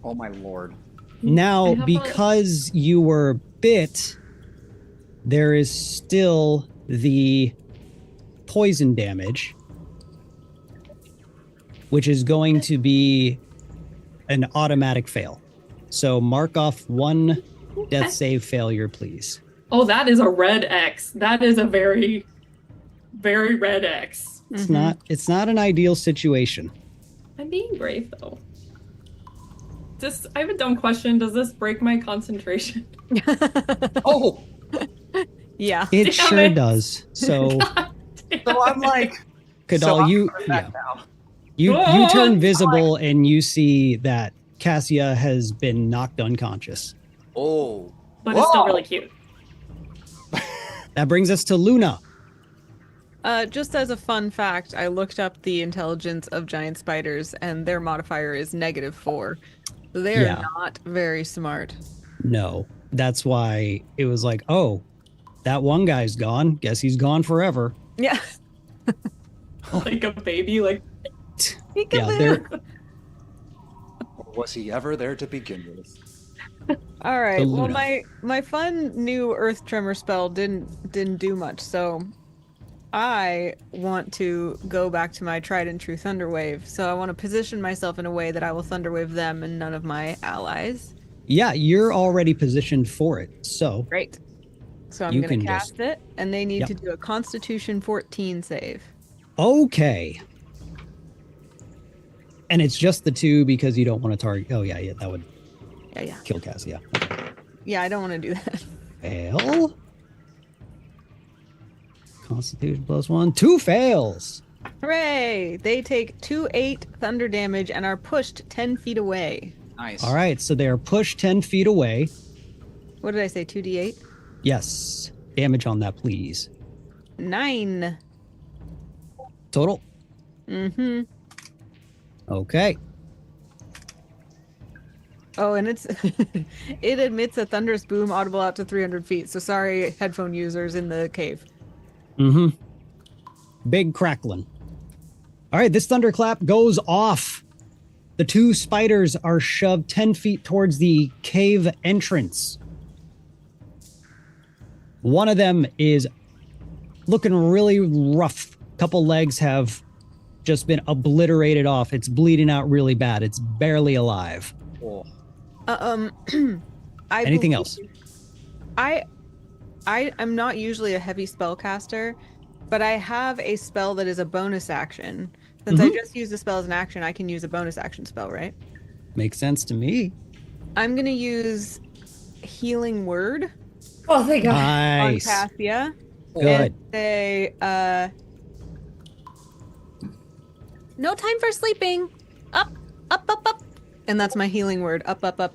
Oh my lord! Now, have a- because you were bit, there is still the poison damage, which is going to be an automatic fail. So mark off 1 death save failure, please. Oh, that is a red X. That is a very, very red X. It's not an ideal situation. I'm being brave though. I have a dumb question. Does this break my concentration? Oh, Yeah. It Damn sure it. does. So so I'm like, Kadal, I'm you coming back now. you Oh, turn visible and you see that Cassia has been knocked unconscious. Oh, But it's still Whoa. really cute. That brings us to Luna. Just as a fun fact, I looked up the intelligence of giant spiders, and their modifier is -4. So they're Yeah. not very smart. No, that's why it was like, oh, that one guy's gone. Guess he's gone forever. Yeah. Like a baby, like Yeah, they're or was he ever there to begin with? All right. Well, Luna. my fun new earth tremor spell didn't do much. So I want to go back to my tried and true Thunderwave, so I want to position myself in a way that I will Thunderwave them and none of my allies. Yeah, you're already positioned for it. So Great. So I'm You going to can cast it, and they need Yep. to do a Constitution 14 save. okay. And it's just the 2 because you don't want to target. Oh yeah, that would Yeah. kill Cassia. Yeah, I don't want to do that. Fail. Constitution +1. 2 fails. Hooray! They take 2d8 thunder damage and are pushed 10 feet away. Nice. All right, so they are pushed 10 feet away. What did I say? 2d8? Yes. Damage on that, please. 9. Total. Mm-hmm. Okay. Oh, and it's it admits a thunderous boom audible out to 300 feet. So sorry, headphone users in the cave. Mm-hmm. Big crackling. All right, this thunderclap goes off. The 2 spiders are shoved 10 feet towards the cave entrance. One of them is looking really rough. Couple legs have just been obliterated off. It's bleeding out really bad. It's barely alive. Oh. Anything else? I'm not usually a heavy spellcaster, but I have a spell that is a bonus action. Since I just used the spell as an action, I can use a bonus action spell, right? Makes sense to me. I'm gonna use Healing Word Oh, thank God. Nice. on Cassia. Good. And say, no time for sleeping. Up, up, up, up. And that's my healing word. Up, up, up.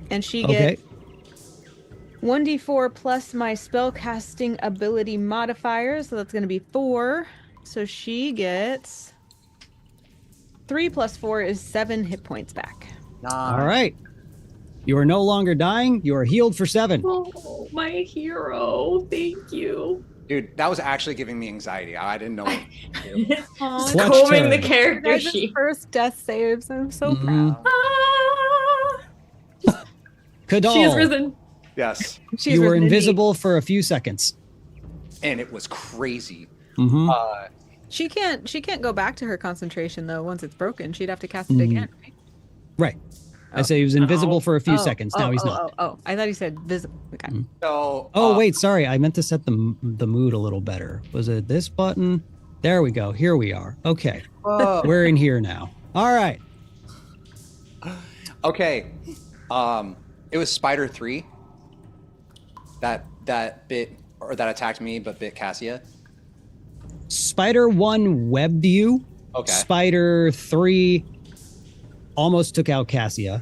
And she Okay. gets 1d4 plus my spellcasting ability modifier. So that's going to be 4. So she gets 3 plus 4 is 7 hit points back. All right. You are no longer dying. You are healed for 7. Oh, my hero. Thank you. Dude, that was actually giving me anxiety. I didn't know what to do. Aw, Fletch Combing the turn. character guys' sheet. first death saves. I'm so Mhm. proud. Ah, Kadal, she is risen. Yes. She's you were risen indeed. invisible for a few seconds. And it was crazy. Mm-hmm. She can't go back to her concentration though once it's broken. She'd have to cast it again, right? Right. I say he was invisible for a few seconds. Now he's not. Oh, I thought he said visible. Okay. So, Oh, wait, sorry. I meant to set the mood a little better. Was it this button? There we go. Here we are. Okay. We're in here now. All right. Okay. It was Spider 3 that bit or that attacked me but bit Cassia. Spider 1 webbed you. Okay. Spider 3 almost took out Cassia.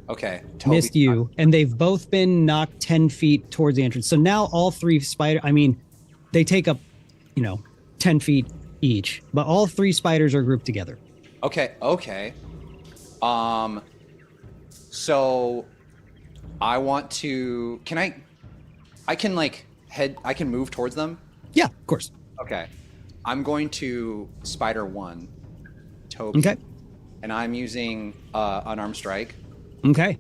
Okay. Toby. Missed you. And they've both been knocked 10 feet towards the entrance. So now all 3 spider, I mean, they take up, 10 feet each, but all 3 spiders are grouped together. Okay. So I want to I can move towards them? Yeah, of course. Okay. I'm going to Spider 1, Toby. Okay. And I'm using Unarmed Strike. Okay.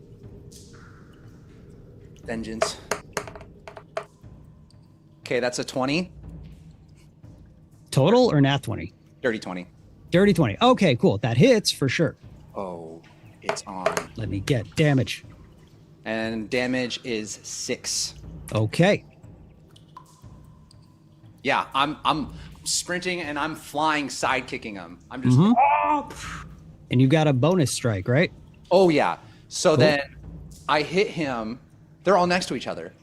Vengeance. Okay, that's a 20. Total or nat 20? Dirty 20. Dirty 20. Okay, cool. That hits for sure. Oh, it's on. Let me get damage. And damage is 6. Okay. Yeah, I'm sprinting and I'm flying, side kicking him. I'm just And you got a bonus strike, right? Oh yeah. So Cool. then I hit him. They're all next to each other.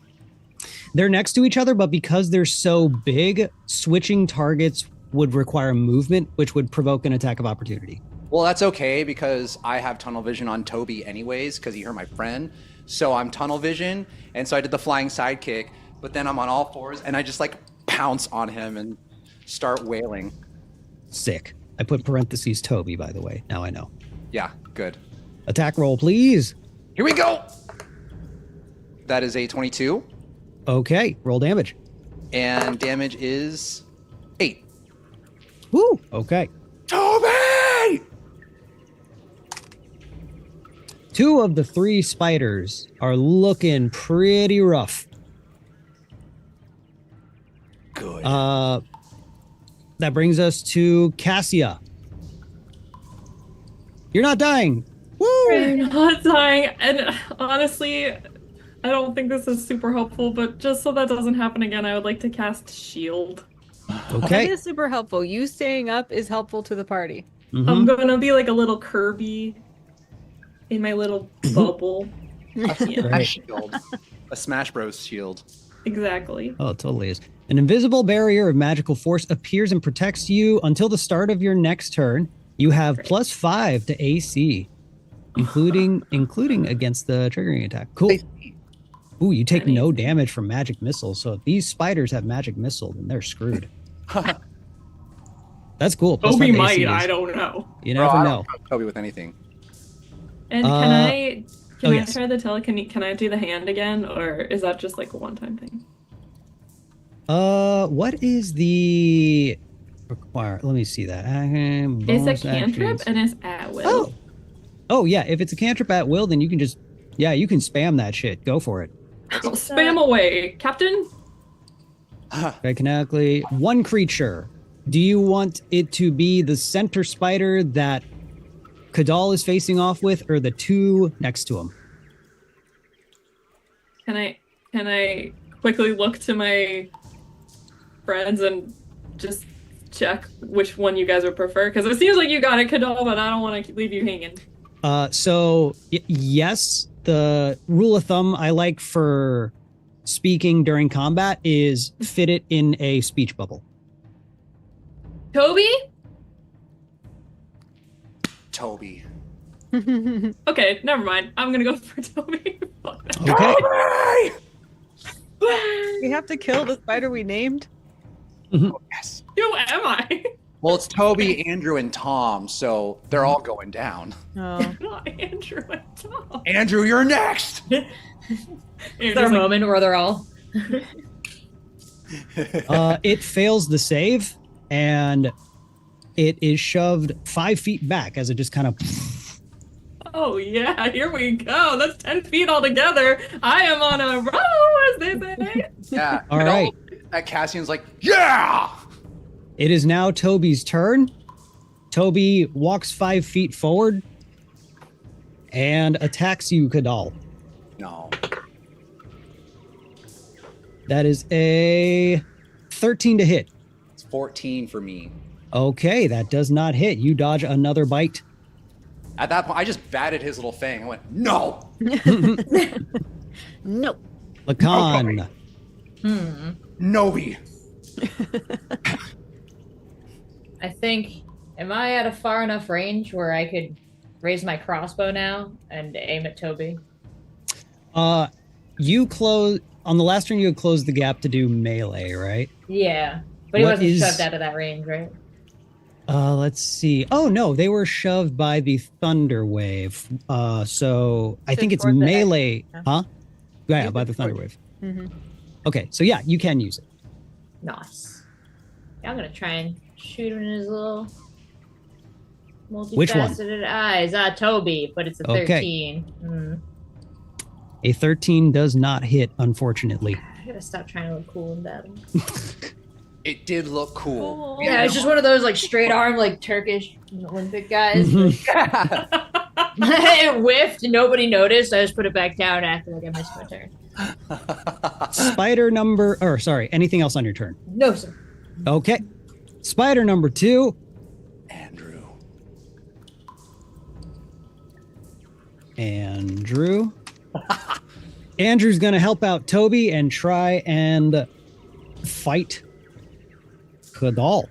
They're next to each other, but because they're so big, switching targets would require movement, which would provoke an attack of opportunity. Well, that's okay because I have tunnel vision on Toby anyways because he hurt my friend. So I'm tunnel vision, and so I did the flying side kick, but then I'm on all fours and I just pounce on him and start wailing. Sick. I put parentheses Toby, by the way. Now I know. Yeah, good. Attack roll, please. Here we go. That is a 22, Okay, roll damage. and damage is 8. Woo. Okay. Toby! 2 of the 3 spiders are looking pretty rough. Good. That brings us to Cassia. You're not dying. Woo! I'm not dying. And honestly, I don't think this is super helpful, but just so that doesn't happen again, I would like to cast Shield. That Okay. is super helpful. You staying up is helpful to the party. Mhm. I'm gonna be like a little Kirby in my little bubble. Right. Shield. A Smash Bros. Shield. Exactly. Oh, it totally is. An invisible barrier of magical force appears and protects you until the start of your next turn. You have Great. +5 to AC, including against the triggering attack. Cool. Ooh, you take no Amazing. damage from magic missiles. So if these spiders have magic missile, then they're screwed. That's cool. +5 Toby to might, AC is- I don't know. You Bro, never I know. don't trust Toby with anything. And can I oh, yes. try the can I do the hand again, or is that just like a one-time thing? What is the require? Let me see that. It's a Bonus cantrip actions. and it's at will. Oh yeah. If it's a cantrip at will, then you can just you can spam that shit. Go for it. I'll spam away, Captain. Okay, canonically, one creature. Do you want it to be the center spider that Kadal is facing off with, or the two next to him? Can I quickly look to my friends and just check which one you guys would prefer? Because it seems like you got it, Kadal, but I don't want to leave you hanging. Yes, the rule of thumb I like for speaking during combat is fit it in a speech bubble. Toby? Toby. Okay, never mind. I'm gonna go for Toby. Okay. We have to kill the spider we named. Yes. Who am I? Well, it's Toby, Andrew, and Tom, so they're all going down. Oh. Not Andrew and Tom. Andrew, you're next. Is Andrew's there a like, moment where they're all It fails the save, and it is shoved 5 feet back as it just kind of. oh yeah, here we go. That's 10 feet altogether. I am on a roll, as they say. Yeah. All and right. That Cassian's like, yeah. It is now Toby's turn. Toby walks 5 feet forward and attacks you, Kadal. No. That is a 13 to hit. It's 14 for me. Okay, that does not hit. You dodge another bite. At that point, I just batted his little thing. I went, no. No. Lacan. Noby. I think, am I at a far enough range where I could raise my crossbow now and aim at Toby? You close on the last turn. You had closed the gap to do melee, right? Yeah, but he What wasn't is- shoved out of that range, right? Let's see. Oh no, they were shoved by the thunder wave. So I think it's toward the melee, yeah. huh? Yeah, You by said the thunder toward- wave. Mm-hmm. Okay, so yeah, you can use it. Nice. Yeah, I'm gonna try and shoot him in his little Which one? multifaceted eyes. Toby, but it's a Okay. 13. A 13 does not hit, unfortunately. I gotta stop trying to look cool in battle. It did look cool. Yeah, it's just one of those like straight arm, like Turkish Olympic guys. It whiffed, nobody noticed. I just put it back down after like I missed my turn. Spider number, or sorry, anything else on your turn? No, sir. Okay. Spider number 2. Andrew. Andrew. Andrew's gonna help out Toby and try and fight Kadal.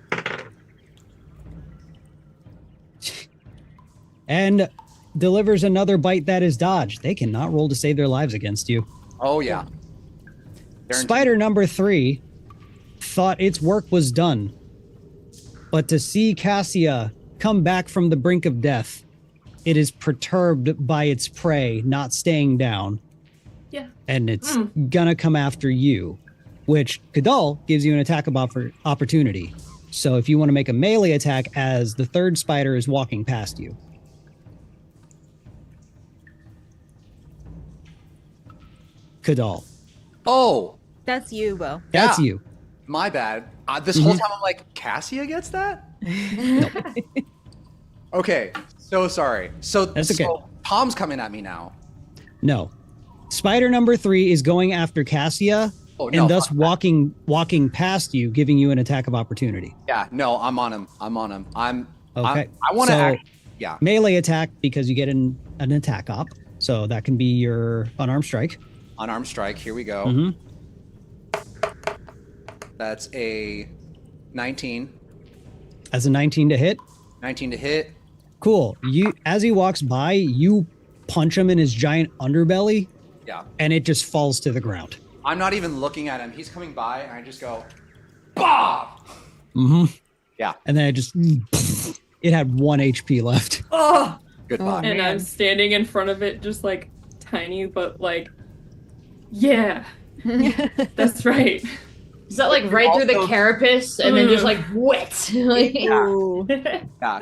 And delivers another bite that is dodged. They cannot roll to save their lives against you. Oh, yeah. Guaranteed. Spider number 3 thought its work was done. But to see Cassia come back from the brink of death, it is perturbed by its prey not staying down. Yeah. And it's gonna come after you, which Kadal gives you an attack of opportunity. So if you want to make a melee attack as the third spider is walking past you. Kadal. Oh, That's you, Bo. That's Yeah. you. My bad. This whole time I'm like, Cassia gets that? Okay, so sorry. That's okay. So Tom's coming at me now. No. Spider number 3 is going after Cassia and thus walking past you, giving you an attack of opportunity. Yeah, no, I'm on him. Okay. I want to melee attack because you get an attack op. So that can be your unarmed strike. Unarmed strike, here we go. Mm-hmm. That's a 19. As a 19 to hit. 19 to hit. Cool. As he walks by, you punch him in his giant underbelly. Yeah. And it just falls to the ground. I'm not even looking at him. He's coming by, and I just go, Bob! Mm-hmm. Yeah. And then it had 1 HP left. Oh! Goodbye. And I'm standing in front of it, just like tiny, but like, yeah, that's right. Is that like right through the carapace and then just like wet? Yeah.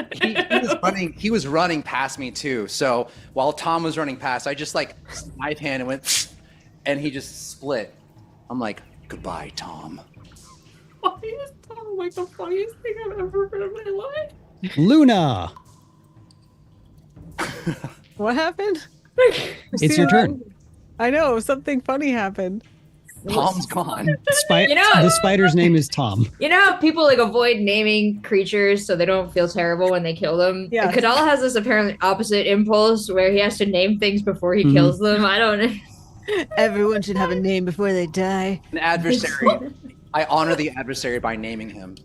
He was running past me too. So while Tom was running past, I just like knife hand and went, and he just split. I'm like, goodbye, Tom. Why is Tom like the funniest thing I've ever heard in my life? Luna. What happened? It's your turn. I know, something funny happened. Tom's gone. The spider's name is Tom. You know how people like avoid naming creatures so they don't feel terrible when they kill them? Yeah. Kadal has this apparently opposite impulse where he has to name things before he kills them. I don't know. Everyone should have a name before they die. An adversary. I honor the adversary by naming him.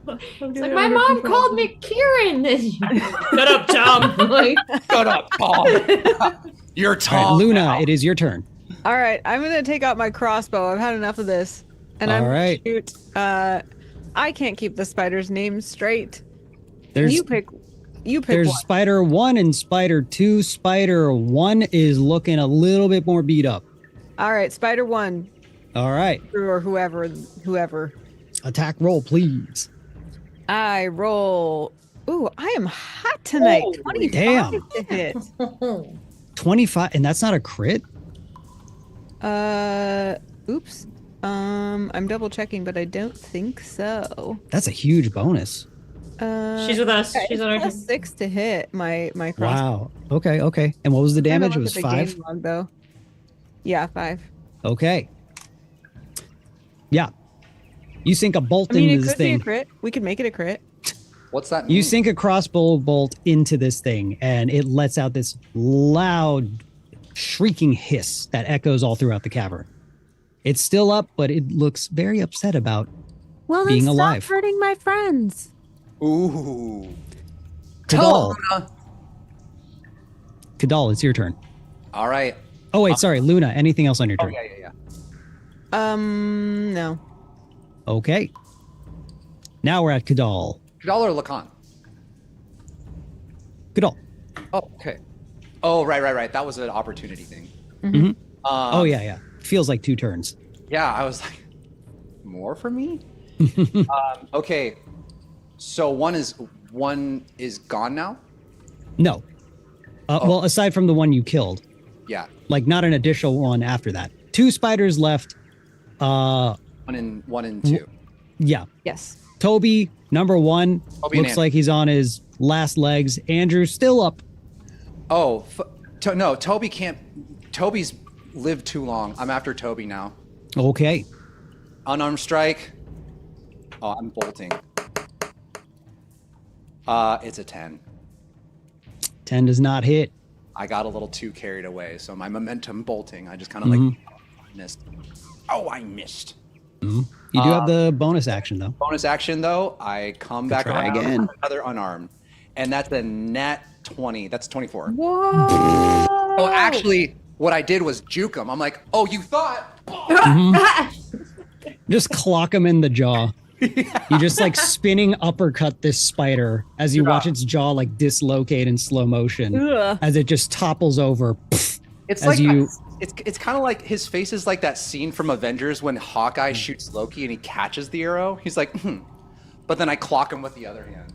It's like, my mom called me Kieran. Shut up, Tom. Like, Shut up, Tom. You're Tom. All right, Luna, now. it is your turn. All right, I'm gonna take out my crossbow. I've had enough of this, and All I'm right. gonna shoot. I can't keep the spider's name straight. There's You pick there's one. Spider 1 and Spider 2. Spider 1 is looking a little bit more beat up. All right, Spider 1 All right. or whoever. Attack roll, please. I roll. Ooh, I am hot tonight. Holy 25 damn. to hit. 25, and that's not a crit? Oops. I'm double checking, but I don't think so. That's a huge bonus. She's with us. She's on our team. Plus 6 to hit my crossbow. Wow. Okay. And what was the damage? It was 5? Log, though. Yeah, 5. Okay. Yeah. You sink a bolt I mean, into it this could be a thing. crit. We could make it a crit. What's that mean? You sink a crossbow bolt into this thing, and it lets out this loud, shrieking hiss that echoes all throughout the cavern. It's still up, but it looks very upset about being alive. Stop hurting my friends. Ooh. Kadal. Luna. Kadal, it's your turn. All right. Oh, wait, sorry. Luna, anything else on your Oh, turn? yeah. No. Okay. Now we're at Kadal. Kadal or Lacan? Kadal. Oh, okay. Oh, right. That was an opportunity thing. Mm-hmm. Oh, yeah. Feels like 2 turns. Yeah, I was like, more for me? Okay. So one is gone now? No. Well, aside from the one you killed. Yeah. Like, not an additional one after that. 2 spiders left. One and two. Yeah. Yes. Toby, number 1, Toby and looks like he's on his last legs. Andrew, still up. Oh, no, Toby can't. Toby's lived too long. I'm after Toby now. Okay. Unarmed strike. Oh, I'm bolting. It's a 10. 10 does not hit. I got a little too carried away, so my momentum bolting, I just kind of like missed. Oh, I missed. You do have the bonus action, though. Bonus action, though, I come back try around again. with another unarmed. And that's a nat 20. That's 24. Whoa! Oh, actually, what I did was juke him. I'm like, oh, you thought? Just clock him in the jaw. You just like spinning uppercut this spider as you watch its jaw like dislocate in slow motion as it just topples over. It's as like you. it's kind of like his face is like that scene from Avengers when Hawkeye shoots Loki and he catches the arrow. He's like, but then I clock him with the other hand.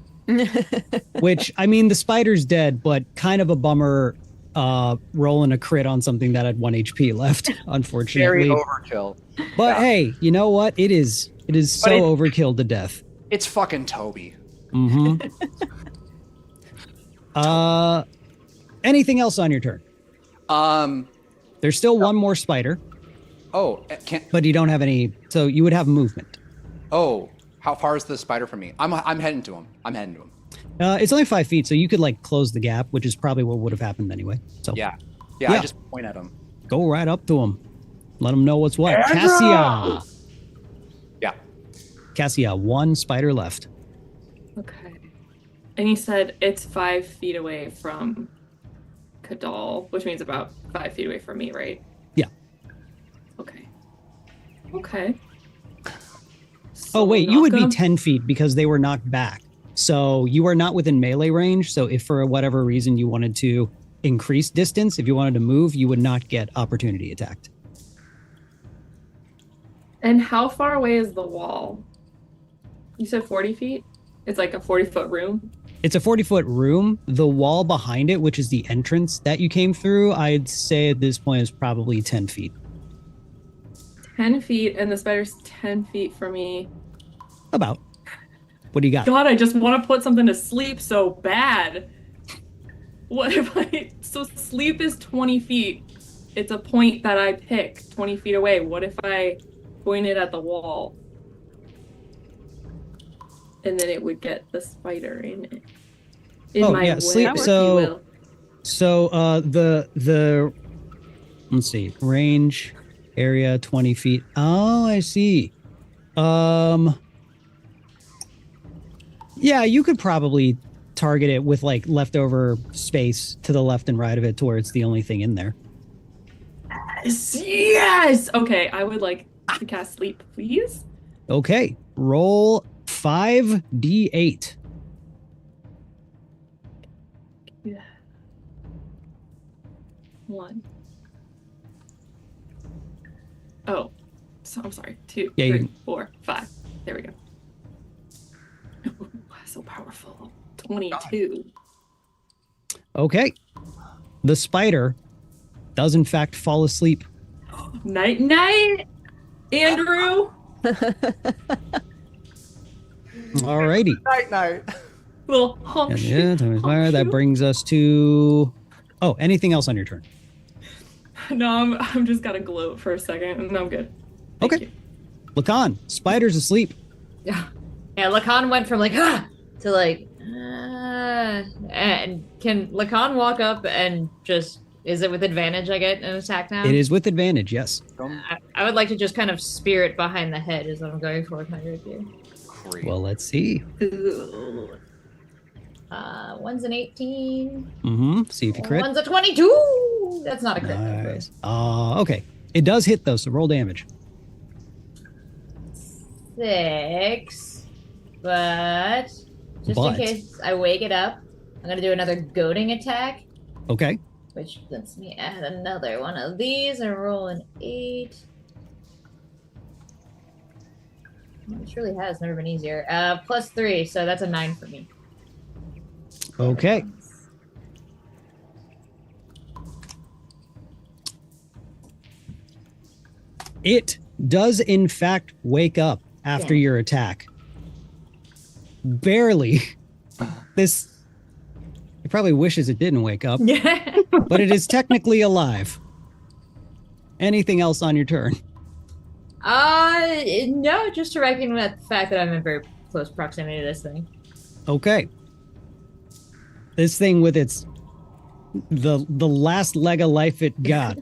Which, I mean, the spider's dead, but kind of a bummer rolling a crit on something that had 1 HP left, unfortunately. Very overkill. But Yeah. hey, you know what? It is so overkill to death. It's fucking Toby. Mm-hmm. Anything else on your turn? There's still one more spider, Oh, can't. but you don't have any, so you would have movement. Oh, how far is the spider from me? I'm heading to him. It's only 5 feet, so you could like close the gap, which is probably what would have happened anyway. So Yeah. Yeah. I just point at him. go right up to him. Let him know what's what. Cassia! Yeah. Cassia, 1 spider left. Okay. And he said it's 5 feet away from Kadal, which means about 5 feet away from me, right? Yeah. Okay. Okay. Oh, wait, you would be Solonaka? 10 feet because they were knocked back. So you are not within melee range. So if for whatever reason you wanted to increase distance, if you wanted to move, you would not get opportunity attacked. And how far away is the wall? You said 40 feet? It's like a 40-foot room? It's a 40-foot room. The wall behind it, which is the entrance that you came through, I'd say at this point is probably 10 feet. 10 feet, and the spider's 10 feet from me. About. What do you got? God, I just want to put something to sleep so bad. What if I... So sleep is 20 feet. It's a point that I pick 20 feet away. What if I point it at the wall? And then it would get the spider in it. In Oh, my yeah, way, sleep- if so- you will. So the let's see, range area 20 feet. Oh, I see. Yeah, you could probably target it with like leftover space to the left and right of it to where it's the only thing in there. Yes! Okay, I would like to cast sleep, please. Okay, roll 5d8. Yeah. 1. Oh, so I'm sorry. 2, Yeah, 3, you- 4, 5. There we go. So powerful. 22. Okay. The spider does in fact fall asleep. Night, night, Andrew. Alrighty. Night. Little hump And shoot, yeah, Tommy's hump fire. That shoot. brings us to. Oh, anything else on your turn? No, I'm just gotta gloat for a second, and I'm good. Thank Okay. you. Lacan, spider's asleep. Yeah, Lacan went from like to like and can Lacan walk up and just, is it with advantage I get an attack now? It is with advantage, yes. I would like to just kind of spear it behind the head as I'm going for with my rapier. Well, let's see. Ooh. One's an 18. Mm-hmm. See if you crit. One's a 22. That's not a crit. Nice. Okay. It does hit though, so roll damage. 6. But just But. in case I wake it up, I'm gonna do another goading attack, Okay. which lets me add another one of these and roll an 8. It surely has never been easier. Plus 3, so that's a 9 for me. Okay. It does in fact wake up after Yeah. your attack. Barely. This. It probably wishes it didn't wake up, Yeah. but it is technically alive. Anything else on your turn? No, just to reckon with the fact that I'm in very close proximity to this thing. Okay. This thing with its the last leg of life it got.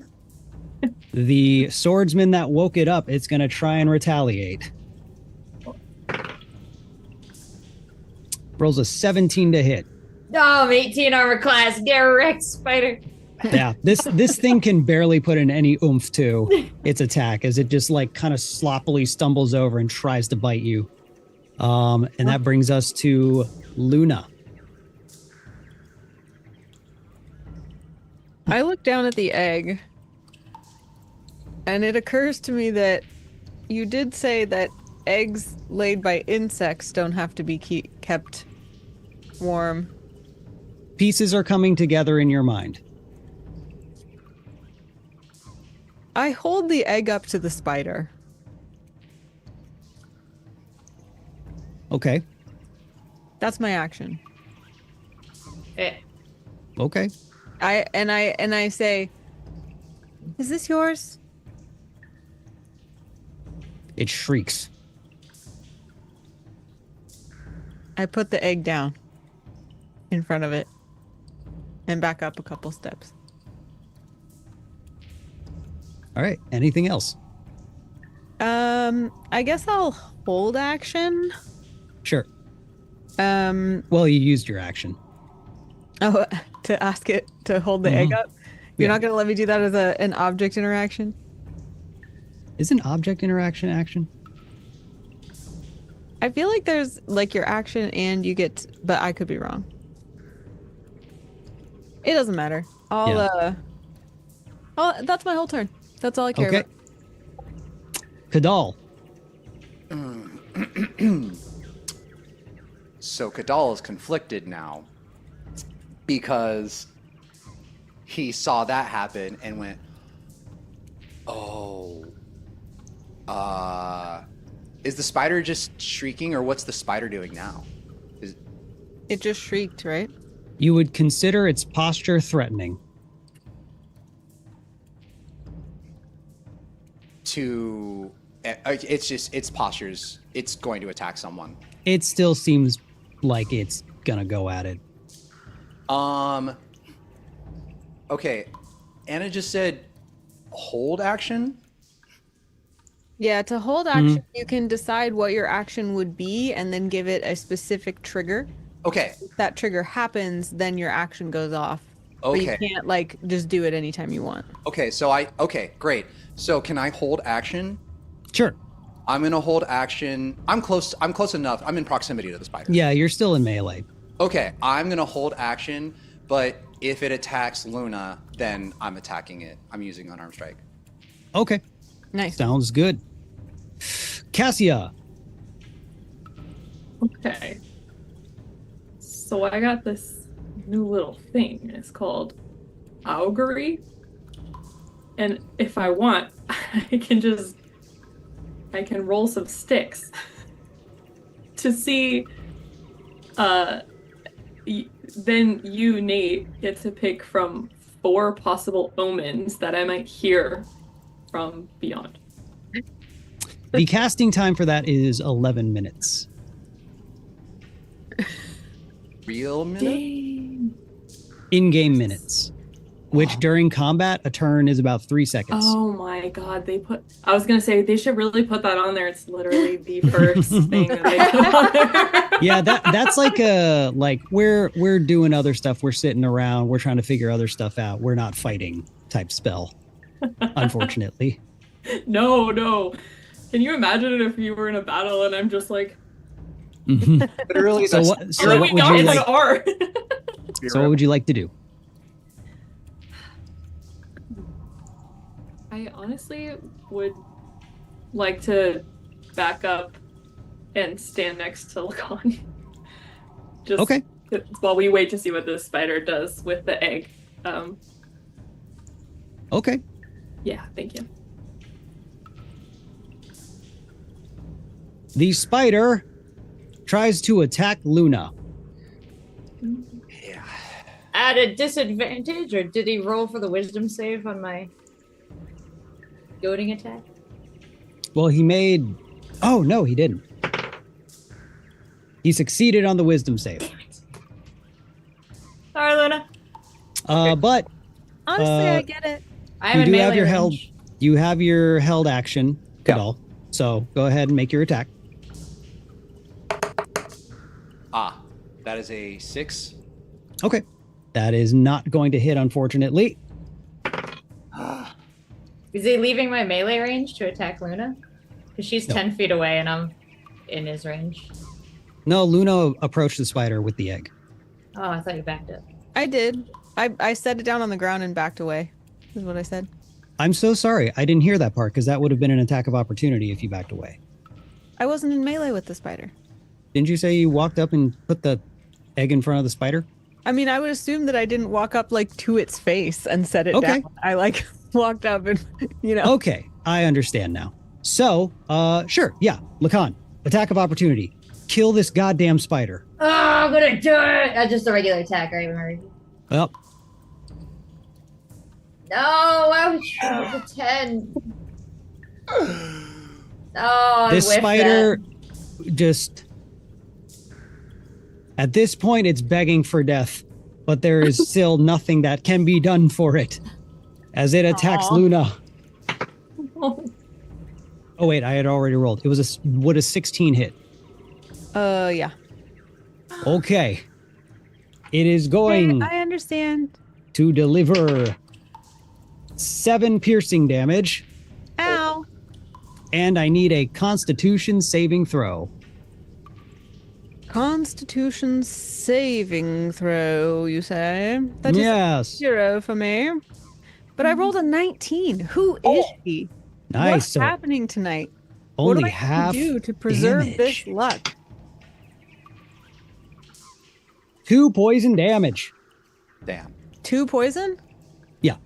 The swordsman that woke it up, it's gonna try and retaliate. Rolls a 17 to hit. Oh, I'm 18 armor class. Get wrecked, spider. Yeah, this thing can barely put in any oomph to its attack as it just like kind of sloppily stumbles over and tries to bite you. And that brings us to Luna. I look down at the egg, and it occurs to me that you did say that eggs laid by insects don't have to be kept warm. Pieces are coming together in your mind. I hold the egg up to the spider. Okay. That's my action. Okay. I say, "Is this yours?" It shrieks. I put the egg down in front of it and back up a couple steps. All right. Anything else? I guess I'll hold action. Sure. Oh, Well, you used your action. to ask it to hold the egg up. You're Yeah. not gonna let me do that as an object interaction? Is an object interaction action? I feel like there's like your action and you get, but I could be wrong. It doesn't matter. That's my whole turn. That's all I care Okay. about. Kadal. So Kadal is conflicted now because he saw that happen and went, "Oh, is the spider just shrieking, or what's the spider doing now?" It just shrieked, right? You would consider its posture threatening. Its postures. It's going to attack someone. It still seems like it's gonna go at it. Okay, Anna just said hold action. Yeah, to hold action, you can decide what your action would be and then give it a specific trigger. Okay. If that trigger happens, then your action goes off. But you Okay. can't like just do it anytime you want. Okay. Okay. Great. So can I hold action? Sure. I'm gonna hold action. I'm close enough. I'm in proximity to the spider. Yeah, you're still in melee. Okay. I'm gonna hold action, but if it attacks Luna, then I'm attacking it. I'm using unarmed strike. Okay. Nice. Sounds good. Cassia. Okay. So I got this new little thing. It's called augury. And if I want, I can roll some sticks to see then you, Nate, get to pick from 4 possible omens that I might hear from beyond. The casting time for that is 11 minutes. Real minute? Dang. In-game minutes. Which during combat, a turn is about 3 seconds. Oh my god, I was gonna say they should really put that on there. It's literally the first thing that they put on there. Yeah, that's like we're doing other stuff. We're sitting around, we're trying to figure other stuff out. We're not fighting type spell, unfortunately. No. Can you imagine it if you were in a battle and I'm just like, Literally. So what would you like? So what would you like to do? I honestly would like to back up and stand next to Lacan. Just Okay. while we wait to see what this spider does with the egg. Okay. Yeah, thank you. The spider tries to attack Luna. Yeah. At a disadvantage, or did he roll for the wisdom save on my goading attack? Well, he made... Oh, no, he didn't. He succeeded on the wisdom save. Sorry, Luna. But Honestly, I get it. I'm you in do melee have your held. range. You have your held action, Yeah. Kadal. So go ahead and make your attack. That is a 6. Okay. That is not going to hit, unfortunately. Is he leaving my melee range to attack Luna? Because she's No. 10 feet away and I'm in his range. No, Luna approached the spider with the egg. Oh, I thought you backed up. I did. I set it down on the ground and backed away. Is what I said. I'm so sorry. I didn't hear that part because that would have been an attack of opportunity if you backed away. I wasn't in melee with the spider. Didn't you say you walked up and put the egg in front of the spider? I mean, I would assume that I didn't walk up like to its face and set it Okay. down. I like walked up and, Okay, I understand now. So, sure, yeah, Lacan, attack of opportunity. Kill this goddamn spider. Oh, I'm gonna do it. That's just a regular attack, right? Well, No, I was shooting for 10. Oh, this spider just... At this point, it's begging for death, but there is still nothing that can be done for it as it attacks Luna. Oh, wait, I had already rolled. It was would a 16 hit? Yeah. Okay. It is going I understand. to deliver 7 piercing damage, Ow. and I need a Constitution saving throw. Constitution saving throw, you say? That is Yes. 0 for me. But I rolled a 19. Who is she? Nice. What's So happening tonight? only what do I half have to do to preserve damage. this luck? 2 poison damage. Damn. 2 poison? Yeah.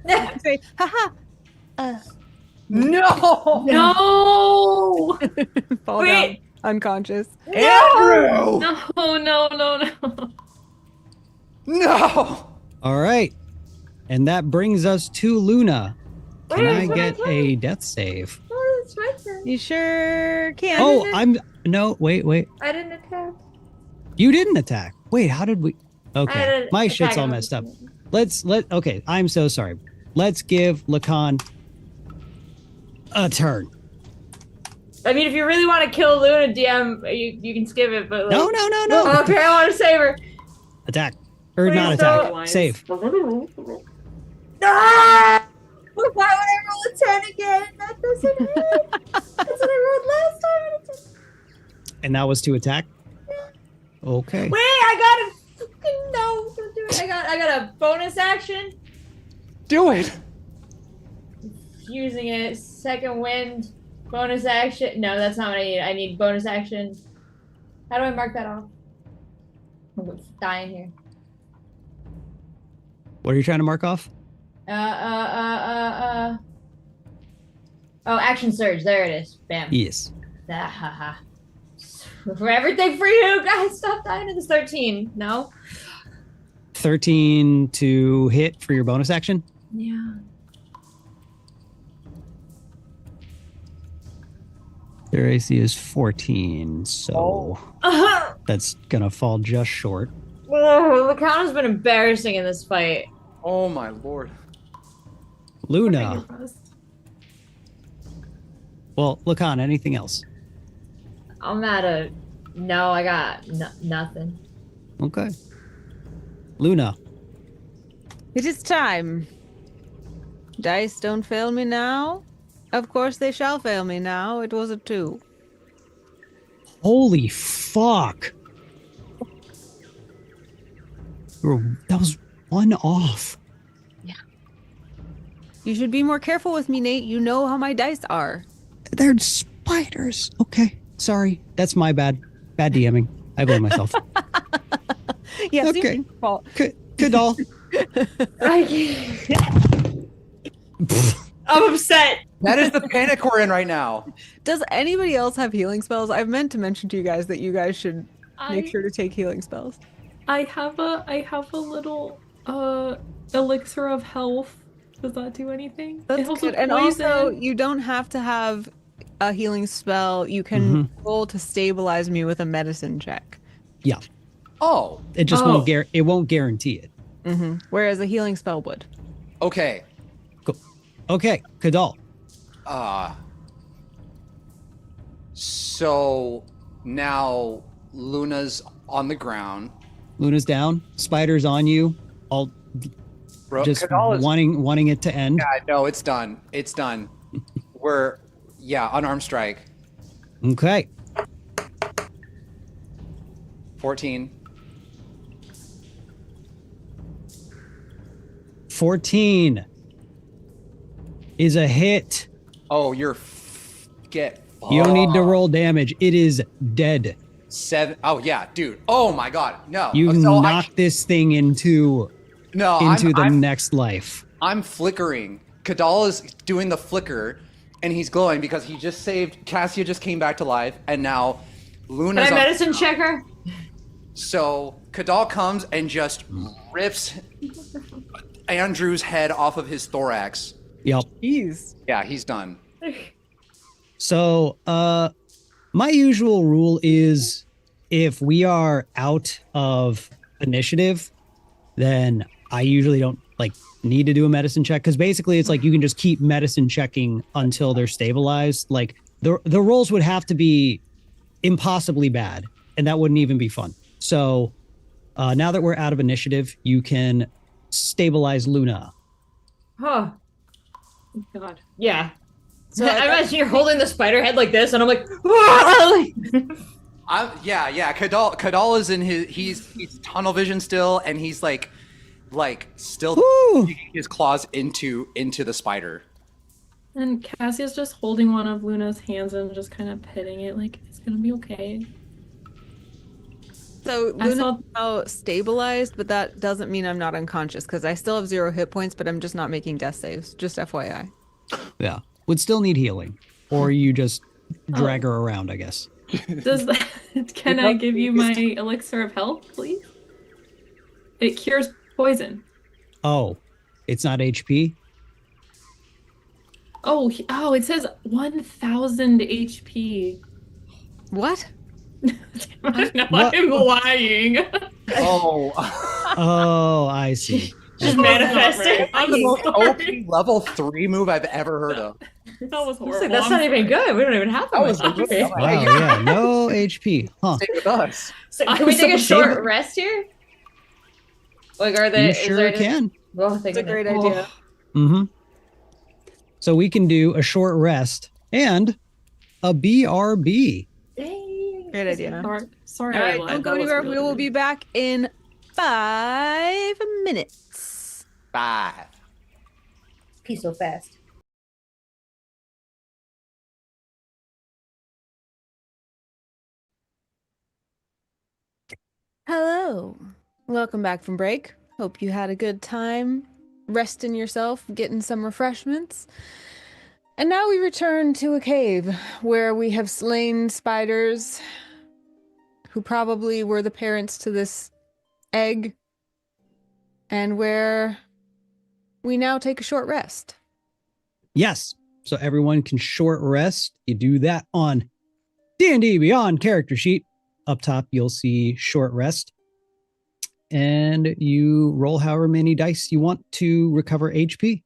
I say, haha. No! No! Fall down unconscious. Andrew! No. No! All right. And that brings us to Luna. Can Wait, I it's my get turn. a death save? Oh, it's my turn. You sure can. Oh, no, wait. I didn't attack. You didn't attack. Wait, how did we? I Okay, had my an shit's attack all on messed up. the- Okay, I'm so sorry. Let's give Lacan a turn. I mean, if you really want to kill Luna, DM, you can skip it, but like... No. Okay, I want to save her. Attack. Or Please not don't. attack. Save. Ah! Why would I roll a 10 again? That doesn't hit. That's what I rolled last time. And it just... And that was to attack? Okay. Wait, I got a fucking no. Don't do it. I got a bonus action. Do it! Using it. Second wind. Bonus action. No, that's not what I need. I need bonus action. How do I mark that off? I'm dying here. What are you trying to mark off? Oh, action surge. There it is. Bam. Yes. Haha. For everything for you guys. Stop dying to this 13. No? 13 to hit for your bonus action? Yeah. Their AC is 14, so that's gonna fall just short. Oh, Lacan's been embarrassing in this fight. Oh my lord. Luna. Well, Lacan, anything else? I'm at a... No, I got nothing. Okay. Luna. It is time. Dice don't fail me now. Of course they shall fail me now. It was a 2. Holy fuck. That was 1 off. You should be more careful with me, Nate. You know how my dice are. They're spiders. Okay. Sorry. That's my bad. Bad DMing. I blame myself. Yes, Okay. your fault. Kadal. I'm upset. That is the panic we're in right now. Does anybody else have healing spells? I've meant to mention to you guys that you guys should make sure to take healing spells. I have a little elixir of health. Does that do anything? That's It helps good. with And also, poison. you don't have to have a healing spell. You can roll to stabilize me with a medicine check. Yeah. Oh, It just won't it won't guarantee it. Whereas a healing spell would. okay. Cool. Okay, Kadal. So now Luna's on the ground. Luna's down. Spider's on you. All Bro, just Kadal is, wanting it to end. yeah, no, it's done. It's done. We're, unarmed strike. Okay. 14. 14 is a hit. Oh, get You don't need to roll damage. It is dead. 7. Oh yeah, dude. Oh my god. No. You So knock this thing into no, the I'm, next life. I'm flickering. Kadal is doing the flicker, and he's glowing because he just saved. Cassia just came back to life, and now Luna's Can I on- medicine check her? So Kadal comes and just rips Andrew's head off of his thorax. Yep. Jeez. Yeah, he's done. So, my usual rule is if we are out of initiative, then I usually don't need to do a medicine check, because basically it's like you can just keep medicine checking until they're stabilized. Like the rolls would have to be impossibly bad, and that wouldn't even be fun. So now that we're out of initiative, you can stabilize Luna. Oh, God. yeah. So I imagine you're holding the spider head like this, and I'm like, yeah. Kadal is in he's tunnel vision still, and he's like still Woo! digging his claws into the spider. And Cassia's just holding one of Luna's hands and just kind of petting it like, it's gonna be okay. So I Luna's saw- now stabilized, but that doesn't mean I'm not unconscious, because I still have 0 hit points, but I'm just not making death saves. Just FYI. Yeah. Would still need healing, or you just drag her around, I guess. Does that, can I give you my elixir of health, please? It cures poison. Oh, it's not HP? Oh, it says 1000 HP. What? No, What? I'm lying. Oh, Oh, I see. just Okay. manifested. that's the most OP level 3 move I've ever heard of. That was I was horrible. like, that's not even good. We don't even have That was that much. good. Okay. Wow, yeah, no HP. Huh. Stay with us. So can we I'm take a so short sorry. rest here? Like, are they? You is sure there can. Well, thank That's a great goodness. idea. Mm-hmm. So we can do a short rest and a BRB. Dang. Great idea. Sorry, All I right, lied. don't That go was anywhere. really We will rude. be back in 5 minutes. 5. Peace so fast. Hello. Welcome back from break. Hope you had a good time resting yourself, getting some refreshments. And now we return to a cave where we have slain spiders who probably were the parents to this egg, and where we now take a short rest. Yes. So everyone can short rest. You do that on D&D Beyond character sheet. Up top, you'll see short rest. And you roll however many dice you want to recover HP.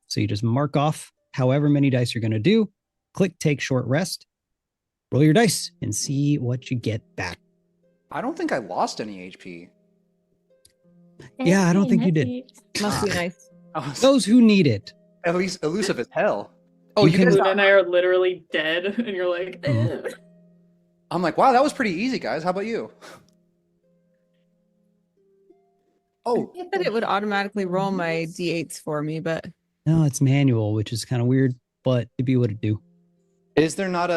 So you just mark off however many dice you're going to do. Click take short rest. Roll your dice and see what you get back. I don't think I lost any HP. Yeah, I don't think you did. Must be nice. I was Those who need it. at least elusive as hell. Oh, You you can- guys Luna and I are literally dead, and you're like, Mhm. I'm like, wow, that was pretty easy, guys. How about you? Oh, I thought it would automatically roll my d8s for me, but No, it's manual, which is kind of weird, but it'd be what it do. is there not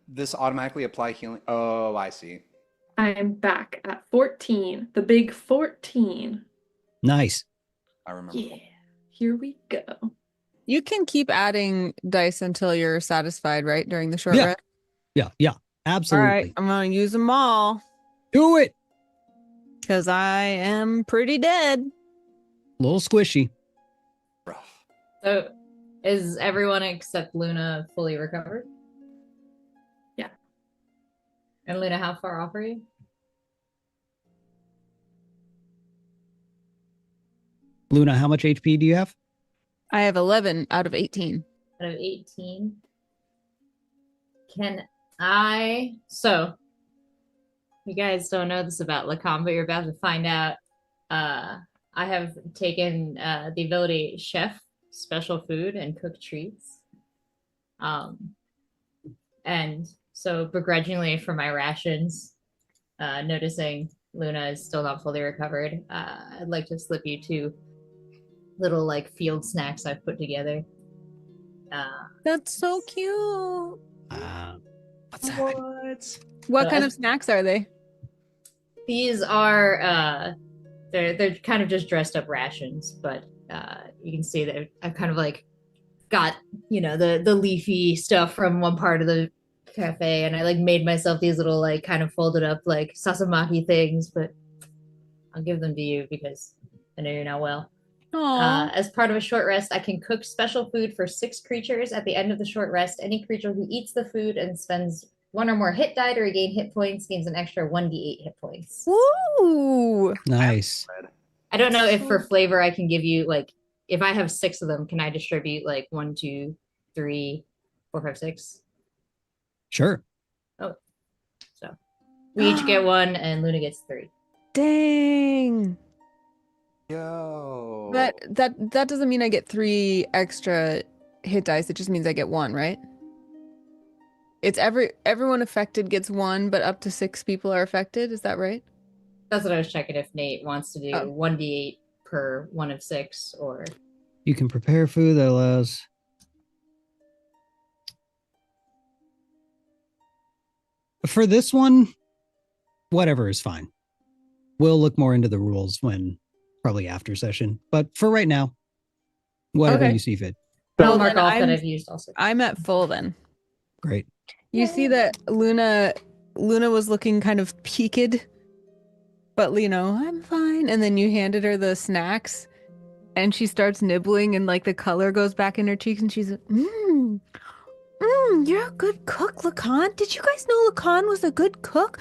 this automatically apply healing? Oh, I see. I'm back at 14. The big 14. Nice. I remember. Yeah. Here we go. you can keep adding dice until you're satisfied, right? During the short Yeah. rest. Yeah, All absolutely. right, I'm gonna use them all Do it. because I am pretty dead. A little squishy. Rough. So, is everyone except Luna fully recovered? Yeah. And Luna, how far off are you? Luna, how much HP do you have? I have 11 out of 18. Out of 18. Can I? So, you guys don't know this about Lacan, but you're about to find out. I have taken the ability Chef, special food, and cook treats. And so begrudgingly for my rations, noticing Luna is still not fully recovered, I'd like to slip you 2 little like field snacks I've put together. That's so cute. What's that? What? What Uh, kind of snacks are they? These are they're kind of just dressed up rations, but you can see that I've kind of like got the leafy stuff from one part of the cafe, and I like made myself these little like kind of folded up like sasamaki things, but I'll give them to you because I know you're not well. As part of a short rest, I can cook special food for 6 creatures. At the end of the short rest, any creature who eats the food and spends 1 or more hit die to regain hit points gains an extra 1d8 hit points. Woo! Nice. I don't know if for flavor I can give you like if I have 6 of them, can I distribute like 1, 2, 3, 4, 5, 6? Sure. Oh, so we each get 1, and Luna gets 3. Dang. Yo. But that doesn't mean I get 3 extra hit dice. It just means I get 1, right? It's everyone affected gets 1, but up to 6 people are affected. Is that right? That's what I was checking if Nate wants to do 1d8 per 1 of 6 or. You can prepare food that allows. For this one, whatever is fine. We'll look more into the rules when probably after session. But for right now, whatever Okay. you see fit. I'll Well, mark then off that I've used also. I'm at full then. Great. You see that Luna was looking kind of peaked, but I'm fine. And then you handed her the snacks, and she starts nibbling, and like the color goes back in her cheeks, and she's like, you're a good cook, Lacan. Did you guys know Lacan was a good cook?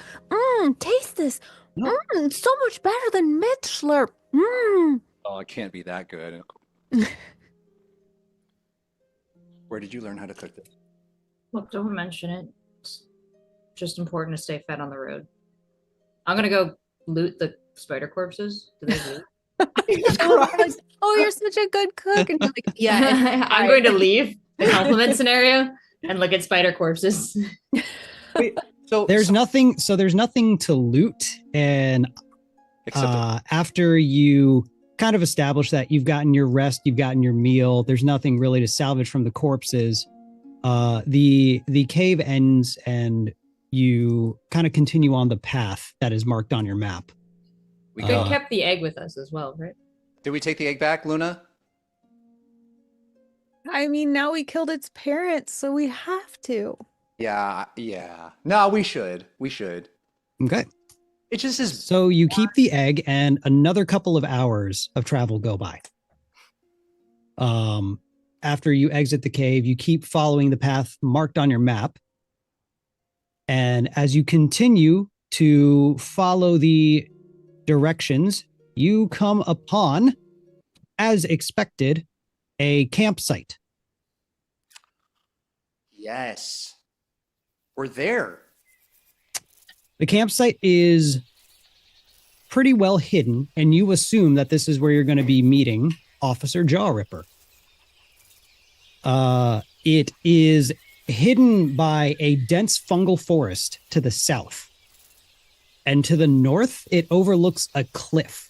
Taste this. No. So much better than Mitchler. Oh, it can't be that good. Where did you learn how to cook this? Look, don't mention it. It's just important to stay fed on the road. I'm gonna go loot the spider corpses. Do they loot? Oh, you're such a good cook. And you're like, yeah. I'm going to leave the compliment scenario and look at spider corpses. Wait, so There's nothing to loot, and except after you kind of establish that you've gotten your rest, you've gotten your meal, there's nothing really to salvage from the corpses. The cave ends, and you kind of continue on the path that is marked on your map. we We go. kept the egg with us as well, right? Did we take the egg back, Luna? I mean, now we killed its parents, so we have to. Yeah. No, we should. Okay. It just is. So you keep the egg, and another couple of hours of travel go by. After you exit the cave, you keep following the path marked on your map. And as you continue to follow the directions, you come upon, as expected, a campsite. Yes. We're there. The campsite is pretty well hidden, and you assume that this is where you're going to be meeting Officer Jawripper. It is hidden by a dense fungal forest to the south. And to the north, it overlooks a cliff.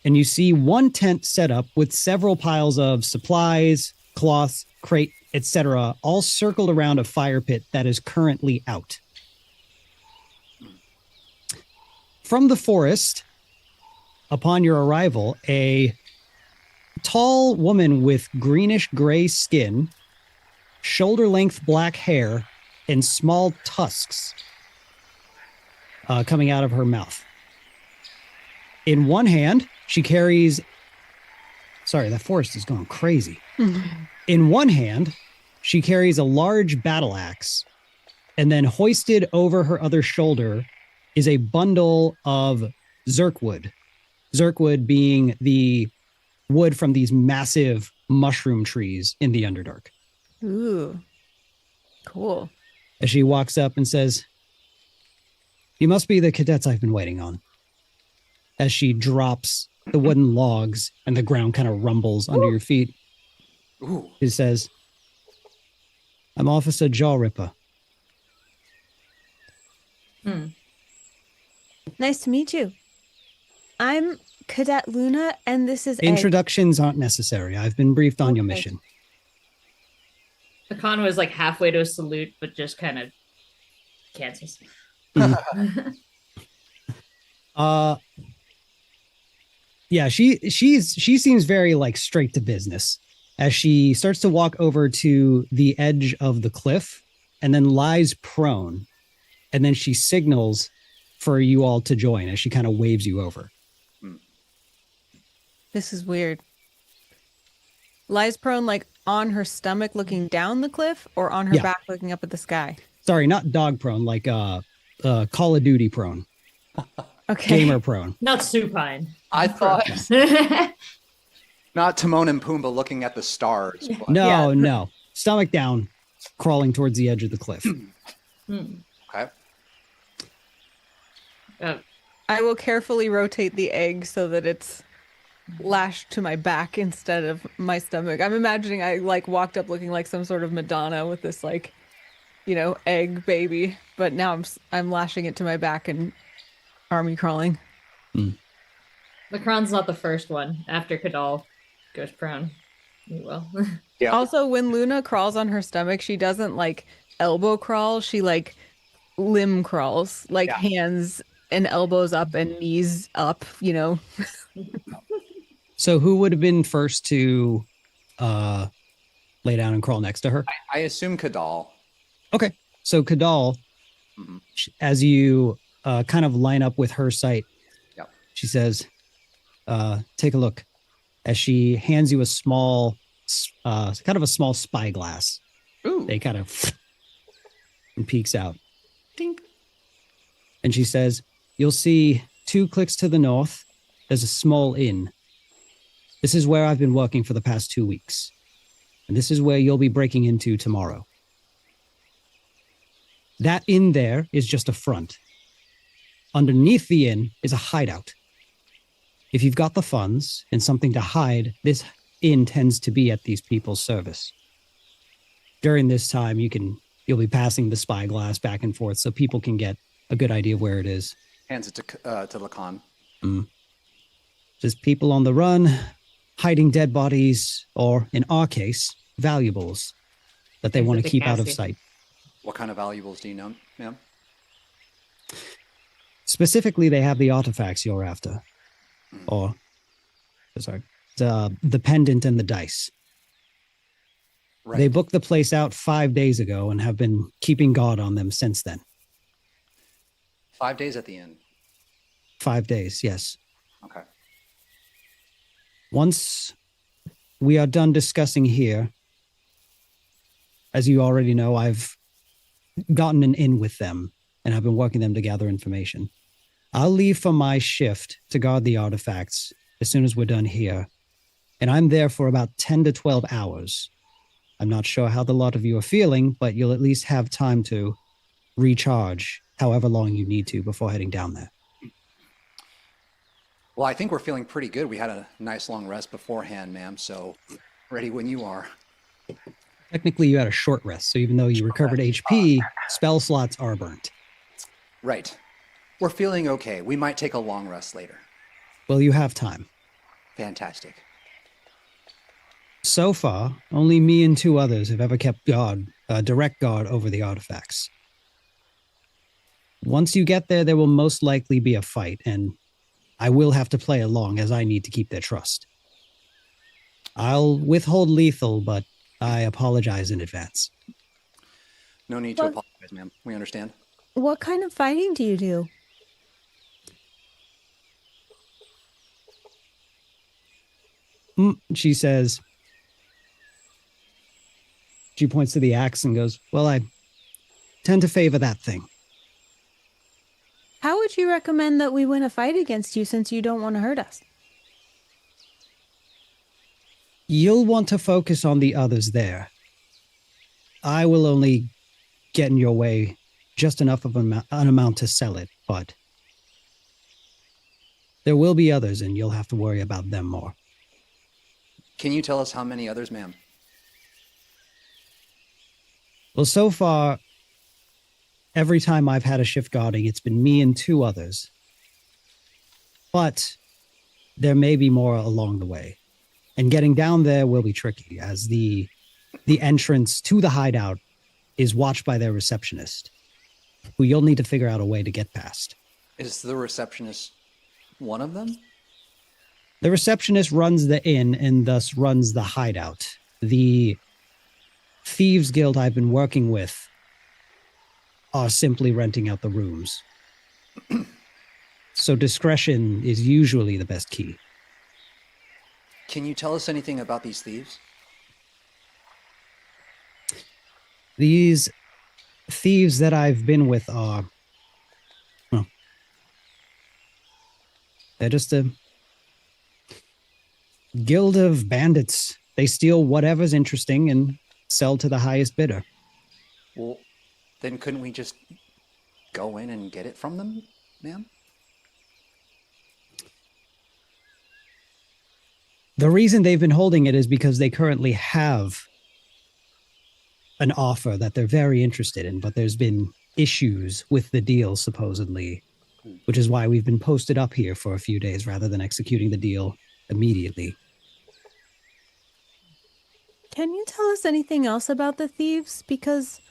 And you see one tent set up with several piles of supplies, cloths, crate, etc., all circled around a fire pit that is currently out. From the forest, upon your arrival, a tall woman with greenish gray skin, shoulder-length black hair, and small tusks coming out of her mouth. In one hand, she carries... Sorry, that forest is going crazy. In one hand, she carries a large battle axe, and then hoisted over her other shoulder is a bundle of zirkwood. Zirkwood being the wood from these massive mushroom trees in the Underdark. Ooh, cool. As she walks up and says, "You must be the cadets I've been waiting on." As she drops the wooden logs and the ground kind of rumbles under your feet, Ooh. she says, "I'm Officer Jawripper." Nice to meet you. I'm Cadet Luna, and this is Egg. Introductions aren't necessary. I've been briefed on your Okay. mission. The con was like halfway to a salute, but just kind of cancels. Yeah, she seems very like straight to business as she starts to walk over to the edge of the cliff and then lies prone. And then she signals for you all to join as she kind of waves you over. This is weird. Lies prone like on her stomach looking down the cliff or on her Yeah. back looking up at the sky? Sorry, not dog prone, like Call of Duty prone, Okay. gamer prone. Not supine. I thought not Timon and Pumbaa looking at the stars. But No. Stomach down, crawling towards the edge of the cliff. Okay. I will carefully rotate the egg so that it's lashed to my back instead of my stomach. I'm imagining I like walked up looking like some sort of Madonna with this like, egg baby, but now I'm lashing it to my back and army crawling. Macron's not the first one. After Kadal goes prone, he will. Yeah. Also, when Luna crawls on her stomach, she doesn't like elbow crawl. She like limb crawls, like hands and elbows up and knees up, So who would have been first to lay down and crawl next to her? I assume Kadal. Okay. So Kadal, as you kind of line up with her sight, she says, take a look, as she hands you a small, kind of a small spyglass. Ooh. They kind of and peeks out. Dink. And she says, you'll see 2 clicks to the north. There's a small inn. This is where I've been working for the past 2 weeks. And this is where you'll be breaking into tomorrow. That inn there is just a front. Underneath the inn is a hideout. If you've got the funds and something to hide, this inn tends to be at these people's service. During this time, you'll be passing the spyglass back and forth so people can get a good idea of where it is. Hands it to Lacan. Just people on the run, hiding dead bodies, or in our case, valuables that they want to keep out of sight. What kind of valuables do you know, ma'am? Specifically, they have the artifacts you're after. Or, sorry, the pendant and the dice. Right. They booked the place out 5 days ago and have been keeping guard on them since then. 5 days at the inn. 5 days, yes. Okay. Once we are done discussing here, as you already know, I've gotten an in with them and have been working them to gather information. I'll leave for my shift to guard the artifacts as soon as we're done here. And I'm there for about 10 to 12 hours. I'm not sure how the lot of you are feeling, but you'll at least have time to recharge however long you need to before heading down there. Well, I think we're feeling pretty good. We had a nice long rest beforehand, ma'am, so ready when you are. Technically, you had a short rest, so even though you recovered HP, spell slots are burnt. Right. We're feeling okay. We might take a long rest later. Well, you have time. Fantastic. So far, only me and 2 others have ever kept direct guard over the artifacts. Once you get there, there will most likely be a fight, and I will have to play along as I need to keep their trust. I'll withhold lethal, but I apologize in advance. No need to apologize, ma'am. We understand. What kind of fighting do you do? She says, she points to the axe and goes, well, I tend to favor that thing. How would you recommend that we win a fight against you since you don't want to hurt us? You'll want to focus on the others there. I will only get in your way just enough of an amount to sell it, but there will be others and you'll have to worry about them more. Can you tell us how many others, ma'am? Well, so far, every time I've had a shift guarding, it's been me and 2 others. But there may be more along the way. And getting down there will be tricky, as the entrance to the hideout is watched by their receptionist, who you'll need to figure out a way to get past. Is the receptionist one of them? The receptionist runs the inn and thus runs the hideout. The Thieves Guild I've been working with are simply renting out the rooms. So discretion is usually the best key. Can you tell us anything about these thieves? These thieves that I've been with are, well, they're just a guild of bandits. They steal whatever's interesting and sell to the highest bidder. Well, then couldn't we just go in and get it from them, ma'am? The reason they've been holding it is because they currently have an offer that they're very interested in, but there's been issues with the deal, supposedly, which is why we've been posted up here for a few days rather than executing the deal immediately. Can you tell us anything else about the thieves? Because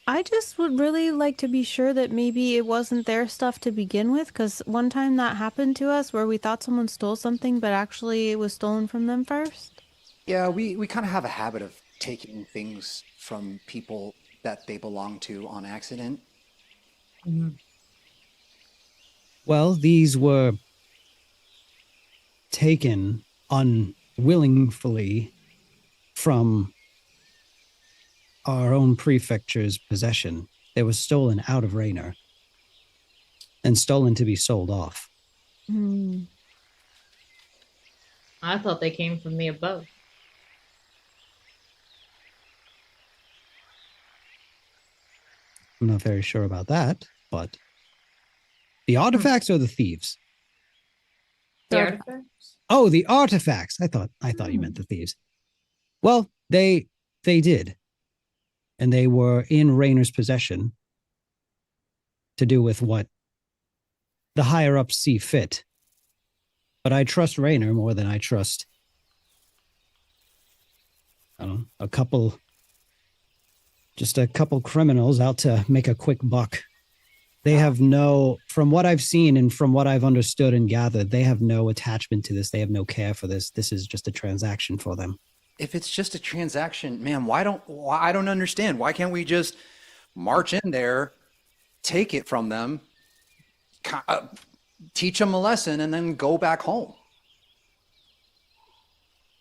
I just would really like to be sure that maybe it wasn't their stuff to begin with, because one time that happened to us where we thought someone stole something, but actually it was stolen from them first. Yeah, we kind of have a habit of taking things from people that they belong to on accident. Well, these were taken unwillingly from our own prefecture's possession. They were stolen out of Raynor and stolen to be sold off. I thought they came from the above. I'm not very sure about that, but the artifacts or the thieves? The artifacts? Oh, the artifacts. I thought you meant the thieves. Well, they did. And they were in Raynor's possession to do with what the higher ups see fit. But I trust Raynor more than I trust, I don't know, a couple criminals out to make a quick buck. They have from what I've seen and from what I've understood and gathered, they have no attachment to this. They have no care for this. This is just a transaction for them. If it's just a transaction, man, I don't understand. Why can't we just march in there, take it from them, teach them a lesson, and then go back home?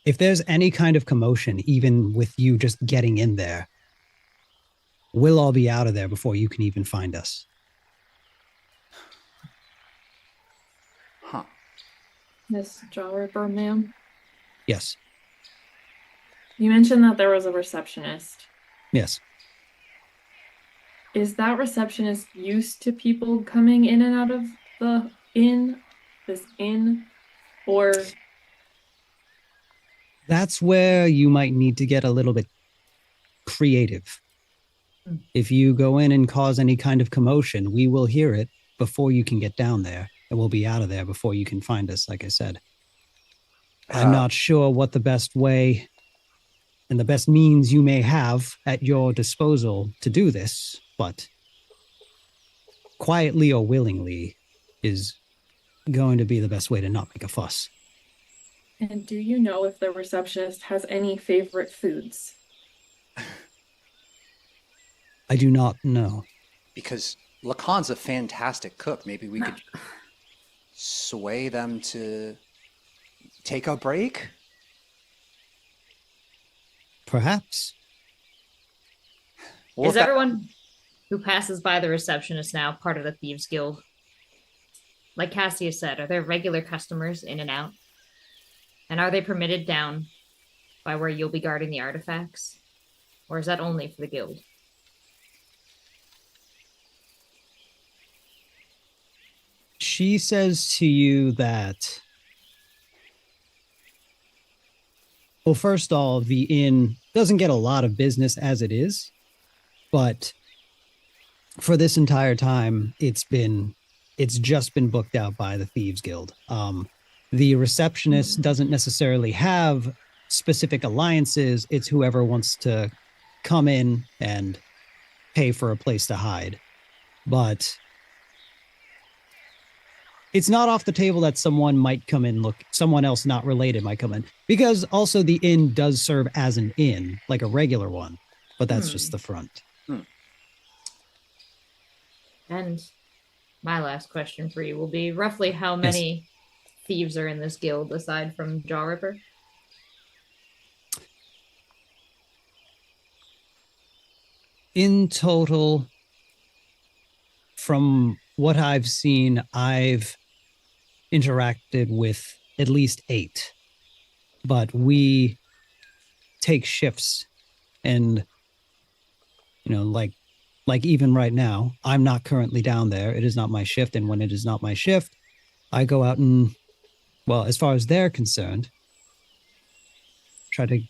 If there's any kind of commotion, even with you just getting in there, we'll all be out of there before you can even find us. Huh. Miss Jaw Ripper, ma'am. Yes. You mentioned that there was a receptionist. Yes. Is that receptionist used to people coming in and out of this inn? Or That's where you might need to get a little bit creative. If you go in and cause any kind of commotion, we will hear it before you can get down there, and we'll be out of there before you can find us, like I said. I'm not sure what the best way and the best means you may have at your disposal to do this, but quietly or willingly is going to be the best way to not make a fuss. And do you know if the receptionist has any favorite foods? I do not know. Because Lacan's a fantastic cook. Maybe we could sway them to take a break? Perhaps. Well, Is everyone who passes by the receptionist now part of the Thieves Guild? Like Cassia said, are there regular customers in and out? And are they permitted down by where you'll be guarding the artifacts? Or is that only for the guild? She says to you that, well, first of all, the inn doesn't get a lot of business as it is, but for this entire time, it's just been booked out by the Thieves Guild. The receptionist doesn't necessarily have specific alliances. It's whoever wants to come in and pay for a place to hide. But it's not off the table that someone might come in, someone else not related might come in, because also the inn does serve as an inn, like a regular one, but that's just the front. And my last question for you will be roughly how many thieves are in this guild aside from Jaw Ripper? In total, from what I've seen, I've interacted with at least 8, but we take shifts, and like even right now, I'm not currently down there. It is not my shift, and when it is not my shift, I go out and, well, as far as they're concerned, try to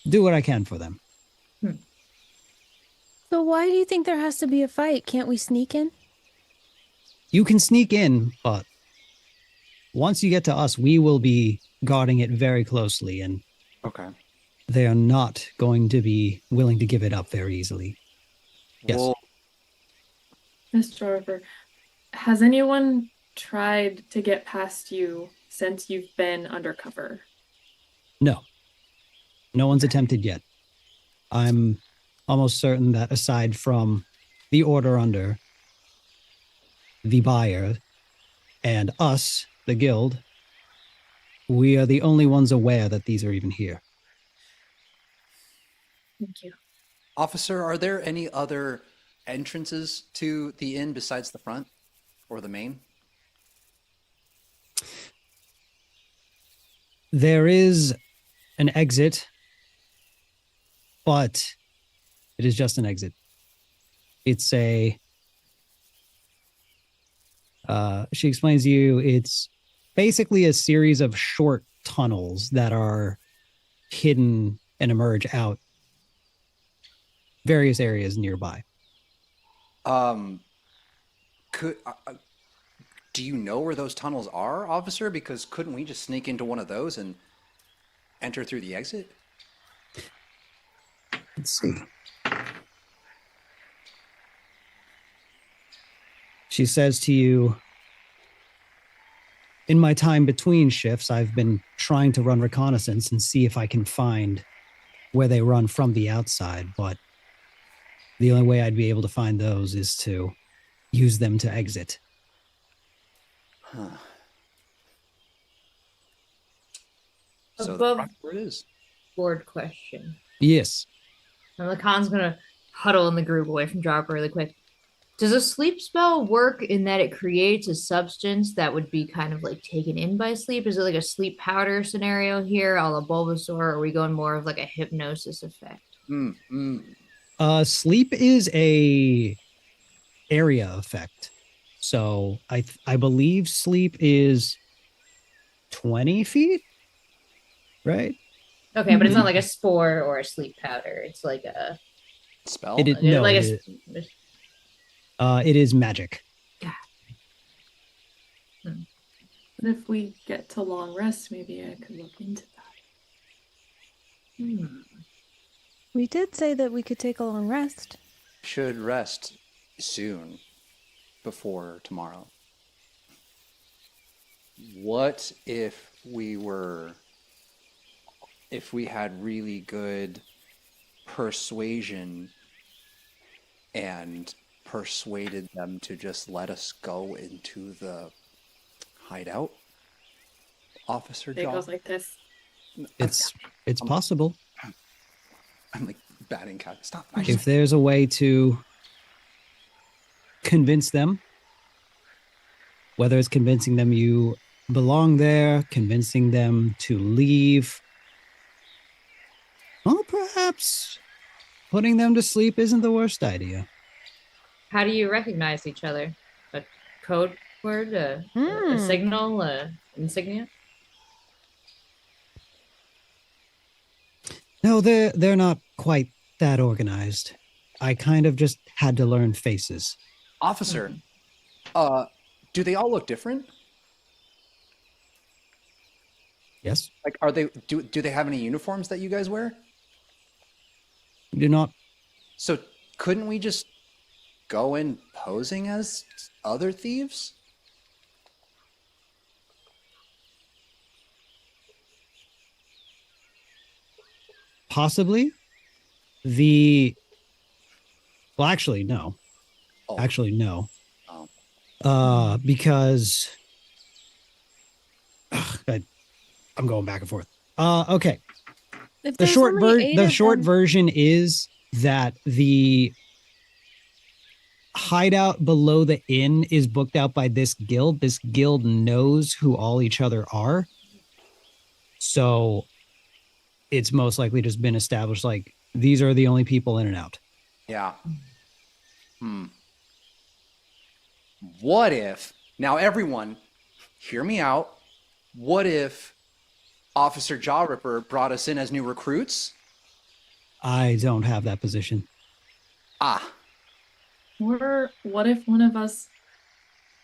do what I can for them. So why do you think there has to be a fight? Can't we sneak in? You can sneak in, but once you get to us, we will be guarding it very closely, and they are not going to be willing to give it up very easily. Yes. Well, Mr. River, has anyone tried to get past you since you've been undercover? No. No one's attempted yet. I'm almost certain that aside from the order under the buyer and us, the guild, we are the only ones aware that these are even here. Thank you. officer, are there any other entrances to the inn besides the front or the main? There is an exit, but it is just an exit. It's a, she explains to you, it's basically a series of short tunnels that are hidden and emerge out various areas nearby. Do you know where those tunnels are, officer? Because couldn't we just sneak into one of those and enter through the exit? Let's see. She says to you, in my time between shifts, I've been trying to run reconnaissance and see if I can find where they run from the outside, but the only way I'd be able to find those is to use them to exit. Huh. So Above the where it is. board question. Yes. And Lacan's gonna huddle in the group away from Dropper really quick. Does a sleep spell work in that it creates a substance that would be kind of like taken in by sleep? Is it like a sleep powder scenario here, a la Bulbasaur, or are we going more of like a hypnosis effect? Sleep is a area effect. So I believe sleep is 20 feet, right? Okay, but it's not like a spore or a sleep powder. It's like a Spell? It is, no, like it is magic. And if we get to long rest, maybe I could look into that. We did say that we could take a long rest. Should rest soon, before tomorrow. What if we had really good persuasion and persuaded them to just let us go into the hideout? Officer It John? goes like this. It's possible. I'm like batting cat. Stop. If there's a way to convince them, whether it's convincing them you belong there, convincing them to leave, or perhaps putting them to sleep isn't the worst idea. How do you recognize each other? A code word, a signal, a insignia? No, they're not quite that organized. I kind of just had to learn faces. Officer, do they all look different? Yes? Like, are they? Do they have any uniforms that you guys wear? Do not. So couldn't we just go in posing as other thieves? Possibly. Well, actually, no. Oh. Actually, no. Oh. Because I'm going back and forth. Okay. If The there's short only 8 of them- version is that the hideout below the inn is booked out by this guild. This guild knows who all each other are. So it's most likely just been established like these are the only people in and out. Yeah. What if, now everyone, hear me out. What if Officer Jaw Ripper brought us in as new recruits? I don't have that position. Ah, Or what if one of us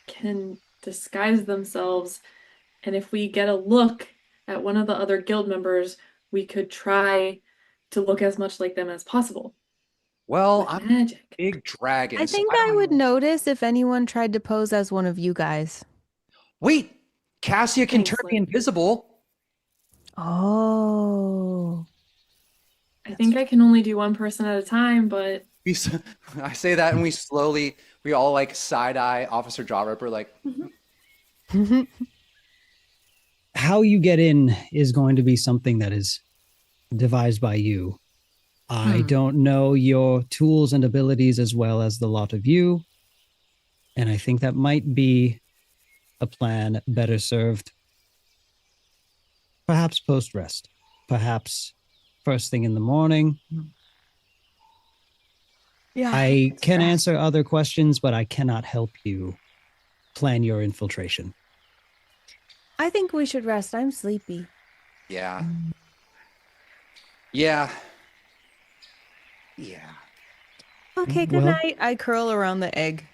can disguise themselves, and if we get a look at one of the other guild members, we could try to look as much like them as possible. well, With I'm magic. a big dragon. I so think I don't would know. notice if anyone tried to pose as one of you guys. Wait, Cassia can Thanks, turn me Lynn. invisible. Oh. I think I can only do one person at a time, but I say that and we all like side eye Officer Jaw Ripper like, How you get in is going to be something that is devised by you. I don't know your tools and abilities as well as the lot of you. And I think that might be a plan better served perhaps post rest, perhaps first thing in the morning. Yeah. I can answer other questions, but I cannot help you plan your infiltration. I think we should rest. I'm sleepy. yeah. Yeah. Yeah. Okay, good Well- night. I curl around the egg.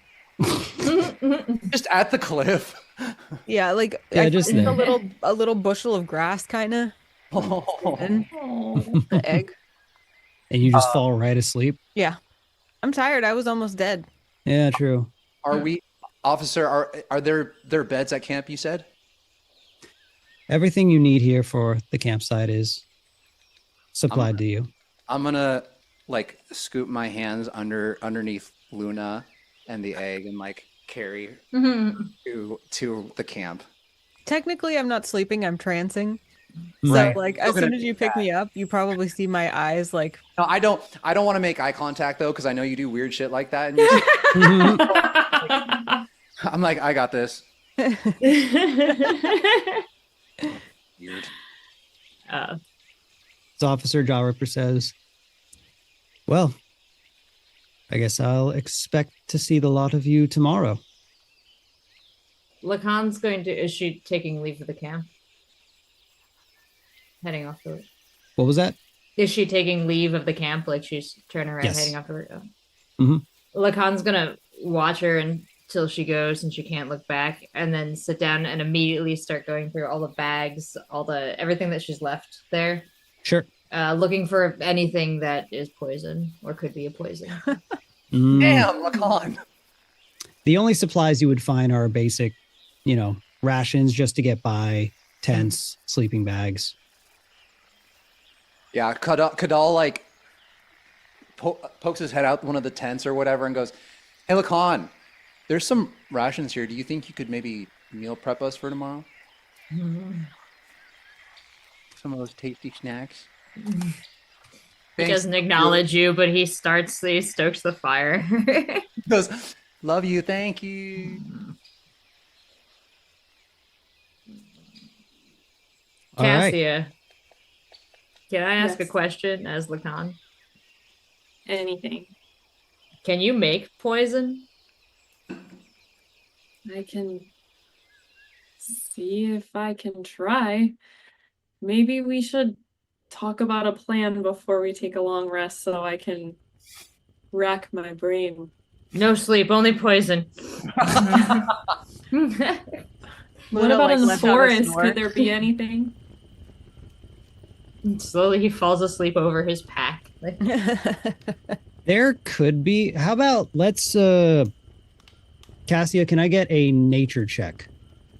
Just at the cliff. Yeah, like Yeah, I just find there. a little bushel of grass kind of Oh. in oh, the egg. And you just fall right asleep. Yeah. I'm tired. I was almost dead. Yeah, true. Are we, officer, are there beds at camp, you said? Everything you need here for the campsite is supplied to you. I'm gonna like scoop my hands underneath Luna and the egg and like carry to the camp. Technically, I'm not sleeping. I'm trancing. Right. So, like, Still as gonna soon as you do pick that. me up, you probably see my eyes, like, No, I don't want to make eye contact though, because I know you do weird shit like that. And you're I'm like, I got this. Weird. So Officer Jaw Ripper says, well, I guess I'll expect to see the lot of you tomorrow. Lacan's going to, is she taking leave of the camp? Heading off the, What was that? is she taking leave of the camp? Like she's turning around, Yes. heading off the road? Mhm. Lacan's gonna watch her until she goes and she can't look back, and then sit down and immediately start going through all the bags, everything that she's left there, Sure. looking for anything that is poison or could be a poison. Mm. Damn, Lacan. The only supplies you would find are basic, rations just to get by, tents, sleeping bags. Yeah, Kadal like pokes his head out one of the tents or whatever and goes, "Hey, Lacan, there's some rations here. Do you think you could maybe meal prep us for tomorrow? Some of those tasty snacks." He Thanks. doesn't acknowledge you, but he stokes the fire. He goes, "Love you, thank you." All right. Cassia, can I ask a Yes. question as Lacan? anything. Can you make poison? I can see if I can try. Maybe we should talk about a plan before we take a long rest so I can rack my brain. No sleep, only poison. What Luna, about like, in the lets out a forest? snort. Could there be anything? Slowly he falls asleep over his pack. There could be. How about let's Cassia, can I get a nature check?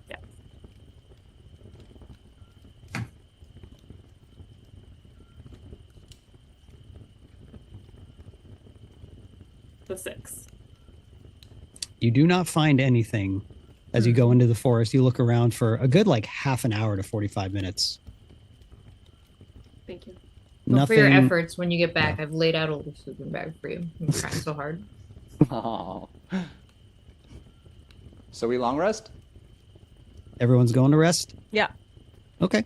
Yeah. The 6. You do not find anything as you go into the forest. You look around for a good like half an hour to 45 minutes. Thank you. Well, for your efforts, when you get back, I've laid out a little sleeping bag for you. I'm trying so hard. Oh. So we long rest? Everyone's going to rest? Yeah. Okay.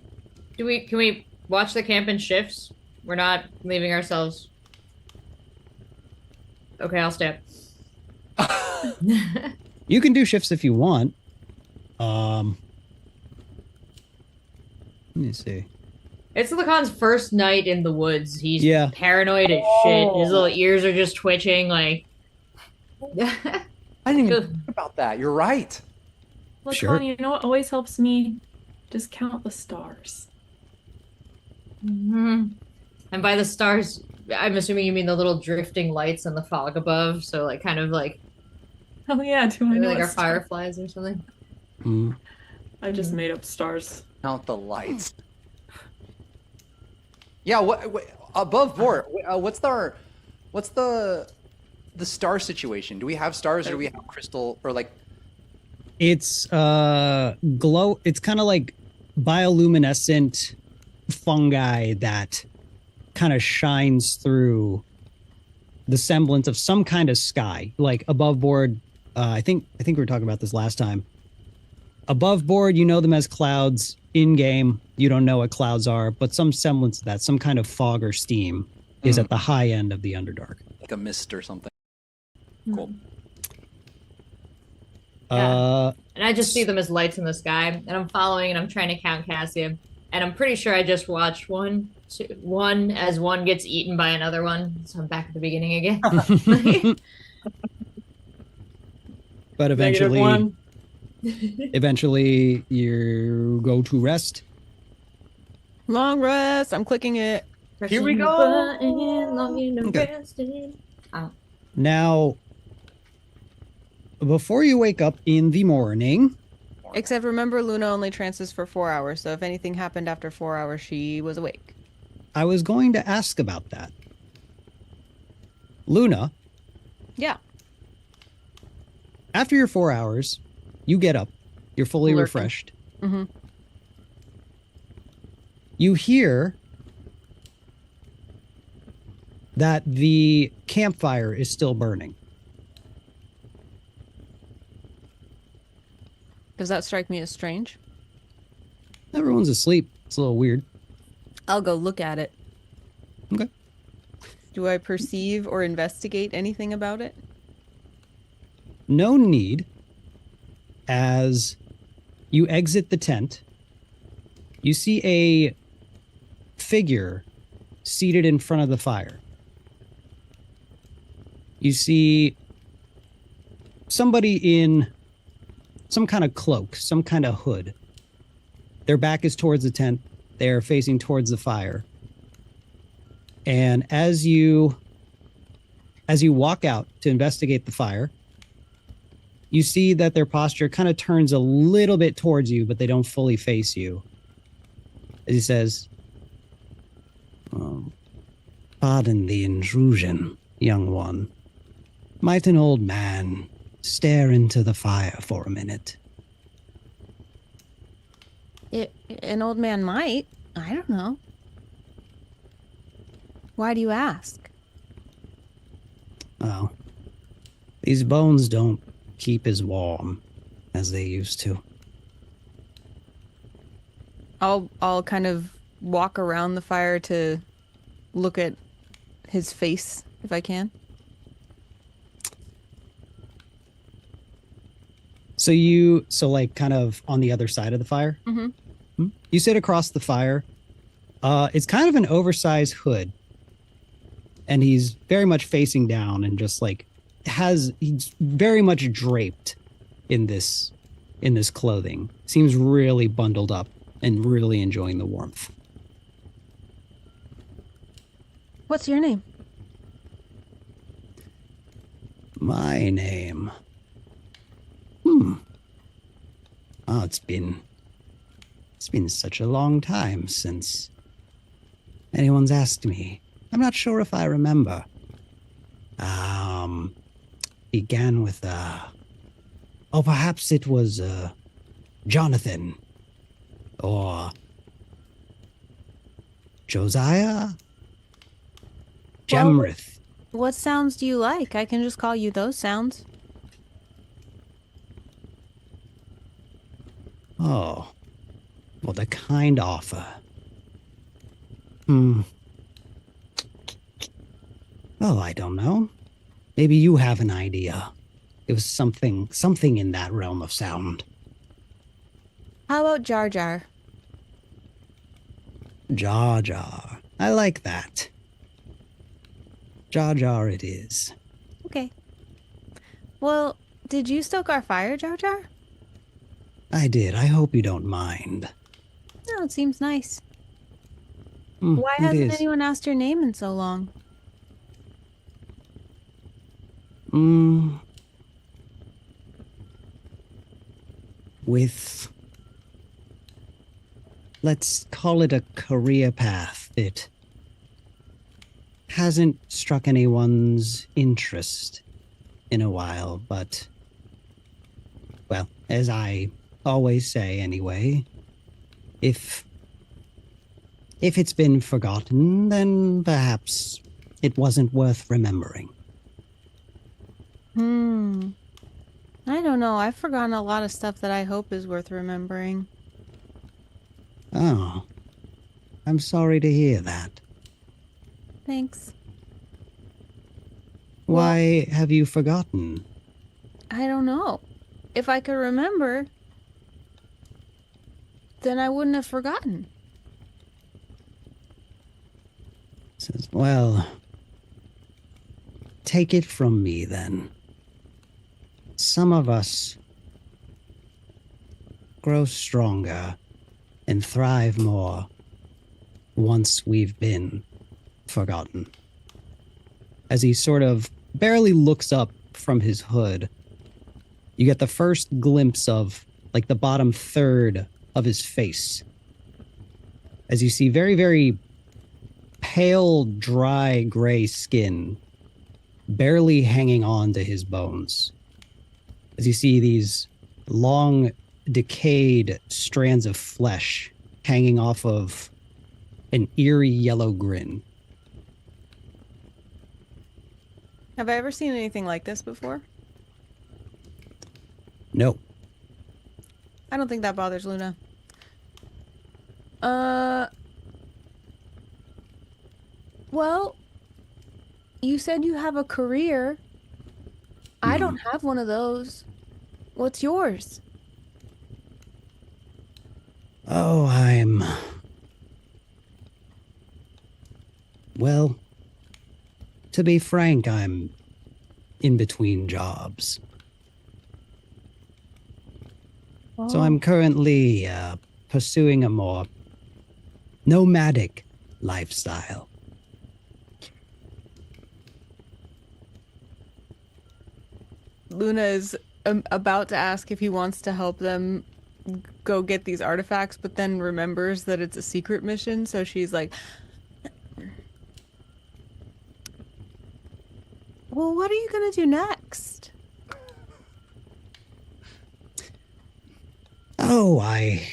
Can we watch the camp in shifts? We're not leaving ourselves. Okay, I'll stay up. You can do shifts if you want. Let me see. It's Lacan's first night in the woods. He's paranoid as shit. His little ears are just twitching, like. I didn't even think about that. You're right. Lacan, Sure. you know what always helps me? Just count the stars. And by the stars, I'm assuming you mean the little drifting lights in the fog above. So, like, kind of like. Oh yeah, do I know like what our fireflies or something? I just made up stars. Count the lights. Yeah, what above board? What's the star situation? Do we have stars or do we have crystal or like? It's glow. It's kind of like bioluminescent fungi that kind of shines through the semblance of some kind of sky, like above board. I think we were talking about this last time. Above board, you know them as clouds. In game, you don't know what clouds are, but some semblance of that, some kind of fog or steam, is at the high end of the Underdark. Like a mist or something. Cool. And I just see them as lights in the sky, and I'm following, and I'm trying to count Cassia, and I'm pretty sure I just watched one as one gets eaten by another one, so I'm back at the beginning again. But eventually you go to rest. Long rest. I'm clicking it. Here we go. Okay. Now, before you wake up in the morning. Except remember, Luna only trances for 4 hours, so if anything happened after 4 hours, she was awake. I was going to ask about that. Luna. Yeah. After your 4 hours, you get up. You're fully refreshed. Mm-hmm. You hear that the campfire is still burning. Does that strike me as strange? Everyone's asleep. It's a little weird. I'll go look at it. Okay. Do I perceive or investigate anything about it? No need. As you exit the tent, you see a figure seated in front of the fire. You see somebody in some kind of cloak, some kind of hood. Their back is towards the tent. They are facing towards the fire. And as you walk out to investigate the fire, you see that their posture kind of turns a little bit towards you, but they don't fully face you. As he says, "Pardon the intrusion, young one. Might an old man stare into the fire for a minute?" An old man might. I don't know. Why do you ask? Oh, these bones don't keep as warm as they used to. I'll kind of walk around the fire to look at his face if I can. So like kind of on the other side of the fire? Mm-hmm. You sit across the fire. It's kind of an oversized hood. And he's very much facing down and just like he's very much draped in this clothing. Seems really bundled up and really enjoying the warmth. What's your name? My name. Oh, it's been such a long time since anyone's asked me. I'm not sure if I remember. Began with oh, perhaps it was Jonathan or Josiah? Jamrith. What sounds do you like? I can just call you those sounds. Oh, what a kind offer. Oh, I don't know. Maybe you have an idea. It was something in that realm of sound. How about Jar Jar? Jar Jar. I like that. Jar Jar it is. Okay. Well, did you stoke our fire, Jar Jar? I did. I hope you don't mind. No, it seems nice. Why It hasn't is. anyone asked your name in so long? With, let's call it a career path that hasn't struck anyone's interest in a while, but, well, as I always say anyway, if it's been forgotten, then perhaps it wasn't worth remembering. I don't know. I've forgotten a lot of stuff that I hope is worth remembering. Oh, I'm sorry to hear that. Thanks. Why have you forgotten? I don't know. If I could remember, then I wouldn't have forgotten. Says, well, take it from me then. Some of us grow stronger and thrive more once we've been forgotten. As he sort of barely looks up from his hood, you get the first glimpse of like the bottom third of his face. As you see very, very pale, dry, gray skin barely hanging on to his bones. As you see these long, decayed strands of flesh hanging off of an eerie yellow grin. Have I ever seen anything like this before? No. I don't think that bothers Luna. Well, you said you have a career. I don't have one of those. What's yours? Oh, well, to be frank, I'm in between jobs. So I'm currently pursuing a more nomadic lifestyle. Luna is about to ask if he wants to help them go get these artifacts, but then remembers that it's a secret mission, so she's like, Well, what are you gonna do next? Oh, I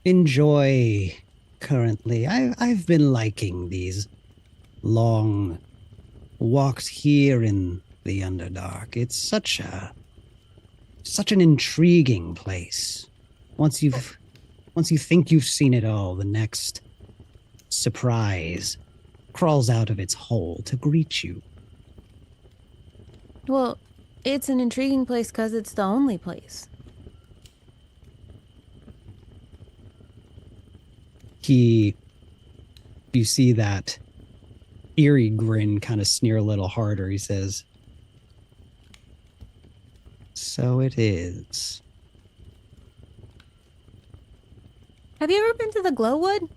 enjoy currently. I've been liking these long walks here in the Underdark. It's such an intriguing place. Once you think you've seen it all, the next surprise crawls out of its hole to greet you. Well, it's an intriguing place because it's the only place. You see that eerie grin kind of sneer a little harder. He says, "So it is." Have you ever been to the Glowwood?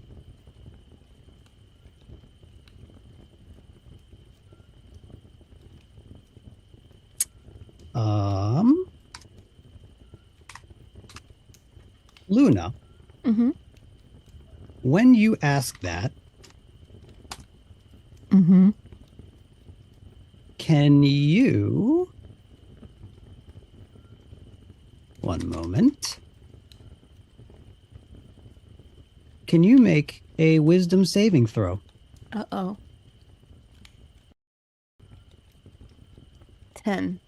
Luna, Mm-hmm. when you ask that, Mm-hmm. can you... One moment. Can you make a wisdom saving throw? Uh-oh. 10.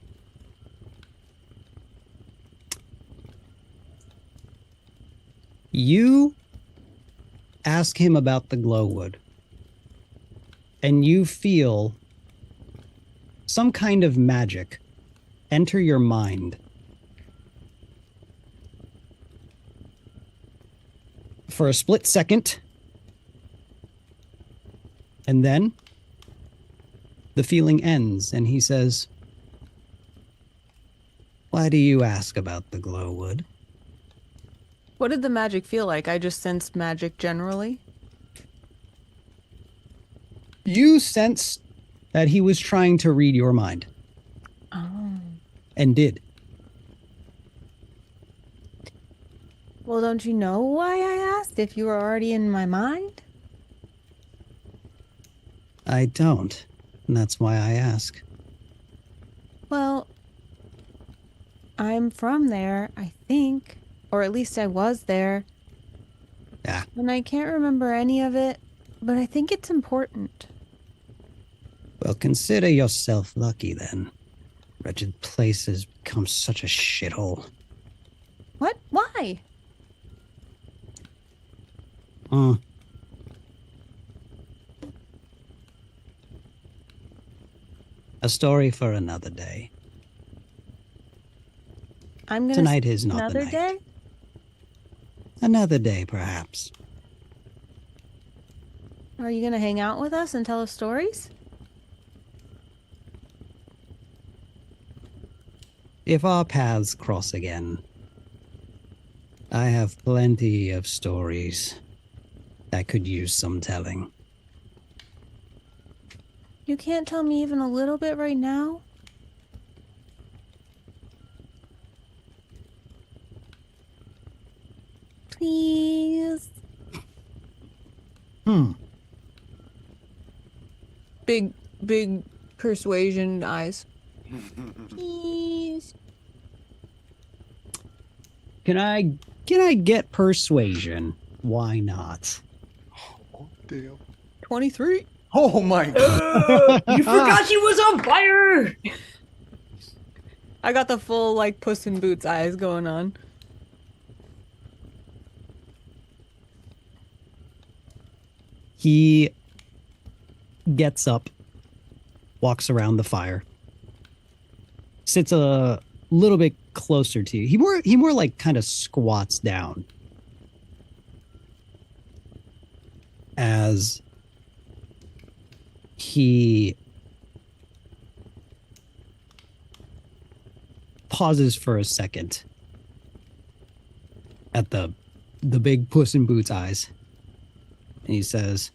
You ask him about the glowwood, and you feel some kind of magic enter your mind. For a split second, and then the feeling ends, and he says, "Why do you ask about the glowwood?" What did the magic feel like? I just sensed magic generally. You sense that he was trying to read your mind, Oh. and did. Well, don't you know why I asked if you were already in my mind? I don't, and that's why I ask. Well, I'm from there, I think. Or at least I was there. Yeah. And I can't remember any of it, but I think it's important. Well, consider yourself lucky then. Wretched place has become such a shithole. What? Why? A story for another day. I'm gonna Tonight sleep is not the another night. day? Another day, perhaps. Are you gonna hang out with us and tell us stories? If our paths cross again, I have plenty of stories that could use some telling. You can't tell me even a little bit right now? Please? Big persuasion eyes. Please? Can I get persuasion? Why not? Oh, damn. 23. Oh my god. You forgot she was on fire! I got the full, like, Puss in Boots eyes going on. He gets up, walks around the fire, sits a little bit closer to you. He more like kind of squats down as he pauses for a second at the big Puss in Boots eyes. And he says,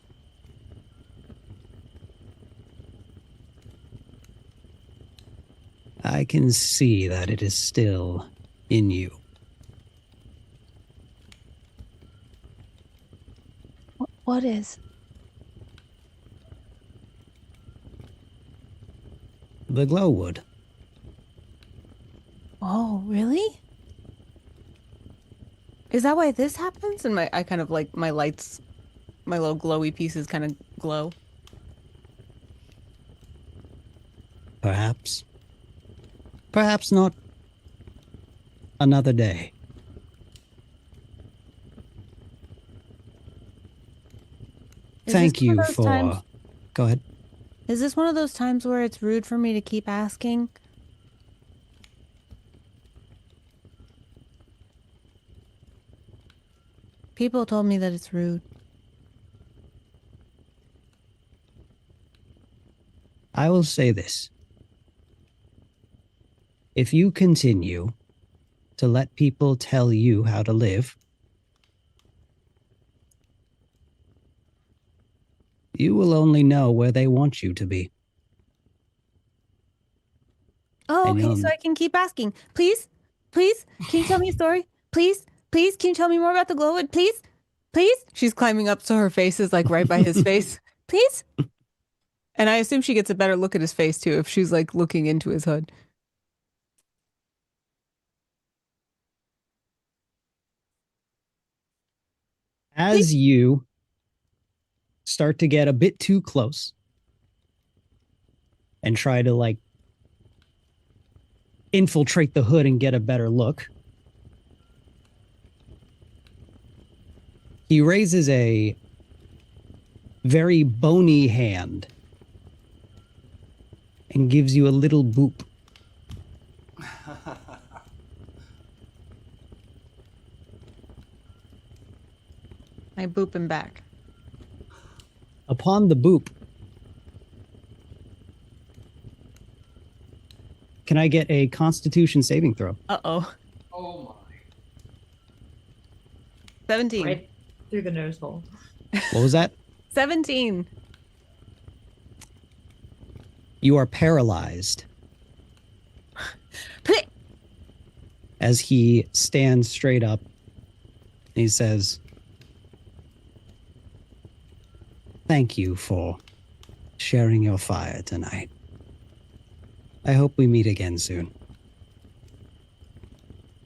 "I can see that it is still in you. What is? The glowwood." Oh, really? Is that why this happens? And I kind of like my lights, my little glowy pieces kind of glow. Perhaps. Perhaps not. Another day. Is Thank this one you of those for... times- Go ahead. Is this one of those times where it's rude for me to keep asking? People told me that it's rude. I will say this. If you continue to let people tell you how to live, you will only know where they want you to be. Oh, And okay, you'll- so I can keep asking. Please? Please? Can you tell me a story? Please? Please, can you tell me more about the glowwood? Please? Please? She's climbing up so her face is like right by his face. Please? And I assume she gets a better look at his face too if she's like looking into his hood. As you start to get a bit too close and try to like infiltrate the hood and get a better look, he raises a very bony hand and gives you a little boop. I boop him back. Upon the boop, can I get a Constitution saving throw? Uh-oh. Oh my. 17. Right through the nose hole. What was that? 17. You are paralyzed. As he stands straight up, he says, "Thank you for sharing your fire tonight. I hope we meet again soon."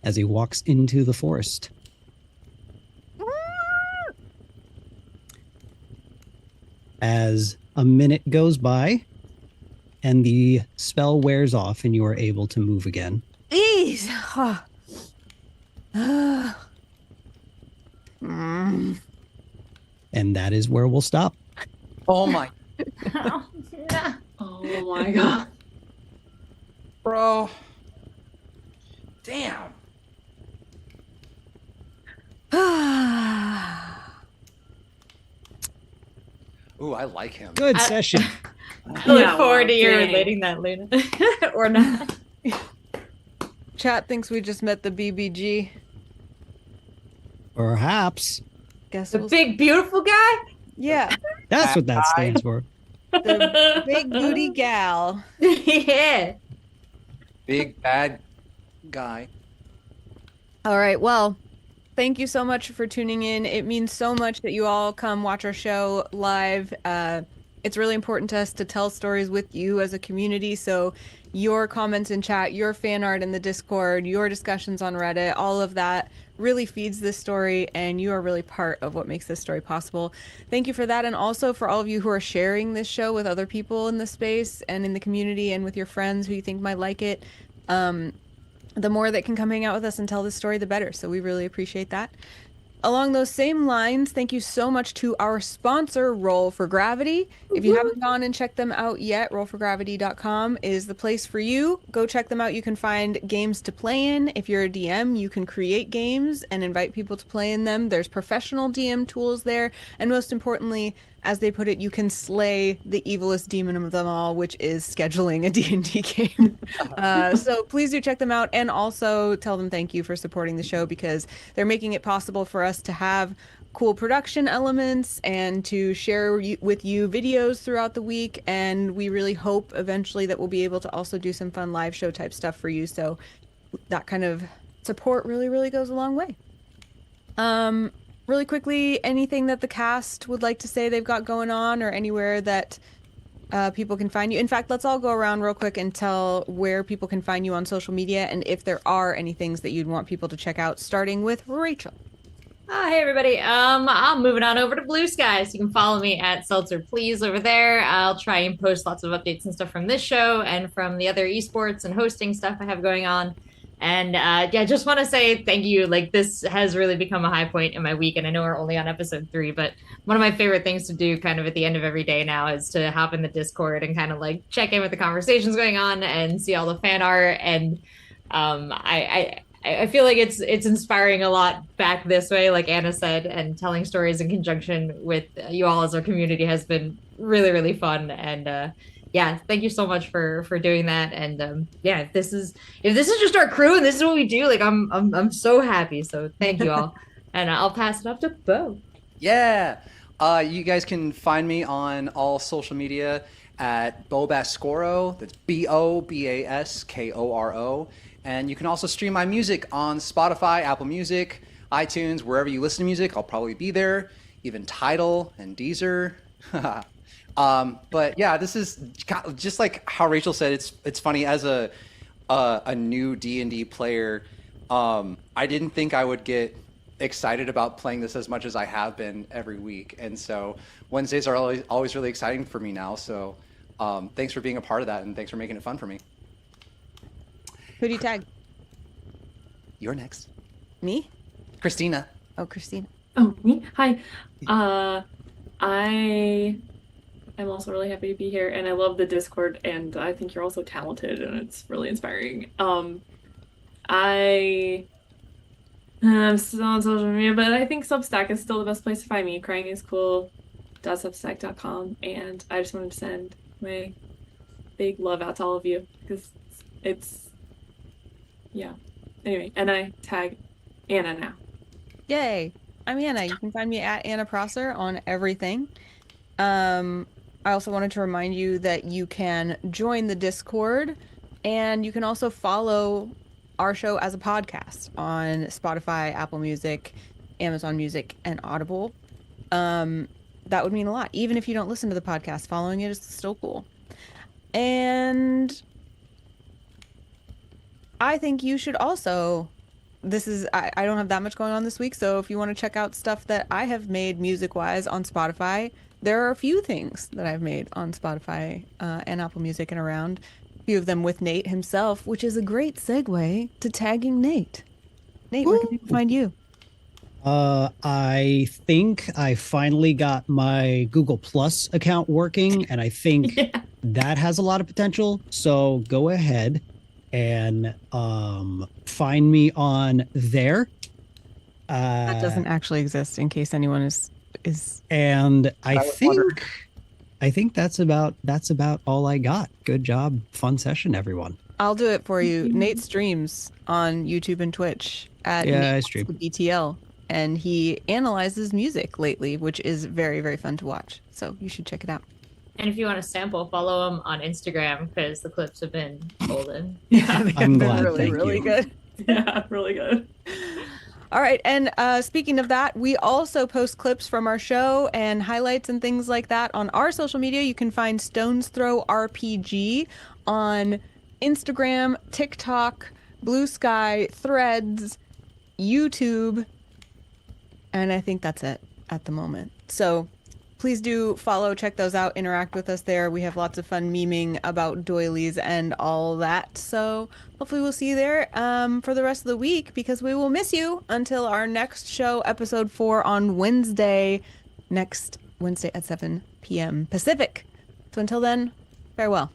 As he walks into the forest. As a minute goes by and the spell wears off and you are able to move again. Ease. And that is where we'll stop. Oh my. Oh my god. Bro. Damn. Ooh, I like him. Good session. I look Yeah, forward to you dang. relating that, Luna. Or not. Chat thinks we just met the BBG. Perhaps. Guess The we'll big, beautiful guy? Yeah, That's what that stands for. the big booty gal. Yeah. Big bad guy. All right, well, thank you so much for tuning in. It means so much that you all come watch our show live. It's really important to us to tell stories with you as a community. So your comments in chat, your fan art in the Discord, your discussions on Reddit, all of that really feeds this story, and you are really part of what makes this story possible. Thank you for that, and also for all of you who are sharing this show with other people in the space and in the community and with your friends who you think might like it. The more that can come hang out with us and tell this story, the better. So we really appreciate that. Along those same lines, thank you so much to our sponsor, Roll for Gravity. If you haven't gone and checked them out yet, rollforgravity.com is the place for you. Go check them out. You can find games to play in. If you're a DM, you can create games and invite people to play in them. There's professional DM tools there. And most importantly, as they put it, you can slay the evilest demon of them all, which is scheduling a D&D game. So please do check them out, and also tell them thank you for supporting the show, because they're making it possible for us to have cool production elements and to share with you videos throughout the week. And we really hope eventually that we'll be able to also do some fun live show type stuff for you. So that kind of support really, really goes a long way. Really quickly, anything that the cast would like to say they've got going on, or anywhere that people can find you? In fact, let's all go around real quick and tell where people can find you on social media, and if there are any things that you'd want people to check out, starting with Rachel. Hey everybody. I'm moving on over to Blue Sky, so you can follow me at Seltzer Please over there. I'll try and post lots of updates and stuff from this show and from the other esports and hosting stuff I have going on. And yeah, just want to say thank you. Like, this has really become a high point in my week, and I know we're only on episode 3, but one of my favorite things to do kind of at the end of every day now is to hop in the Discord and kind of like check in with the conversations going on and see all the fan art. And I feel like it's inspiring a lot back this way, like Anna said, and telling stories in conjunction with you all as our community has been really, really fun. And yeah, thank you so much for doing that. And yeah, if this is just our crew and this is what we do, like I'm so happy. So thank you all. And I'll pass it off to Bo. Yeah. You guys can find me on all social media at Bobaskoro. That's Bobaskoro. And you can also stream my music on Spotify, Apple Music, iTunes, wherever you listen to music. I'll probably be there, even Tidal and Deezer. But yeah, this is just like how Rachel said. It's funny as a new D&D player. I didn't think I would get excited about playing this as much as I have been every week, and so Wednesdays are always really exciting for me now. So thanks for being a part of that, and thanks for making it fun for me. Who do you tag? You're next. Me? Christina. Oh, Christina. Oh, me? Hi. I am also really happy to be here, and I love the Discord, and I think you're also talented, and it's really inspiring. I'm still on social media, but I think Substack is still the best place to find me. Crying is cool.substack.com, and I just wanted to send my big love out to all of you, because yeah. Anyway, and I tag Anna now. Yay. I'm Anna. You can find me at Anna Prosser on everything. I also wanted to remind you that you can join the Discord, and you can also follow our show as a podcast on Spotify, Apple Music, Amazon Music, and Audible. That would mean a lot. Even if you don't listen to the podcast, following it is still cool. And I think you should also, I don't have that much going on this week, so if you want to check out stuff that I have made music-wise on Spotify, there are a few things that I've made on Spotify and Apple Music and around. A few of them with Nate himself, which is a great segue to tagging Nate. Nate, where can people find you? I think I finally got my Google Plus account working, and I think that has a lot of potential. So go ahead and find me on there. That doesn't actually exist, in case anyone is. And I think that's about all I got. Good job, fun session, everyone. I'll do it for you. Nate streams on YouTube and Twitch at NateWantsToBattle, and he analyzes music lately, which is very, very fun to watch. So you should check it out. And if you want to sample, follow him on Instagram because the clips have been golden. Yeah, I'm glad. Really, Thank really you. good. Yeah, really good. All right, and speaking of that, we also post clips from our show and highlights and things like that on our social media. You can find StonesThrow RPG on Instagram, TikTok, Blue Sky, Threads, YouTube, and I think that's it at the moment. So please do follow, check those out, interact with us there. We have lots of fun memeing about doilies and all that. So hopefully we'll see you there for the rest of the week, because we will miss you until our next show, episode 4, on next Wednesday at 7 p.m. Pacific. So until then, farewell.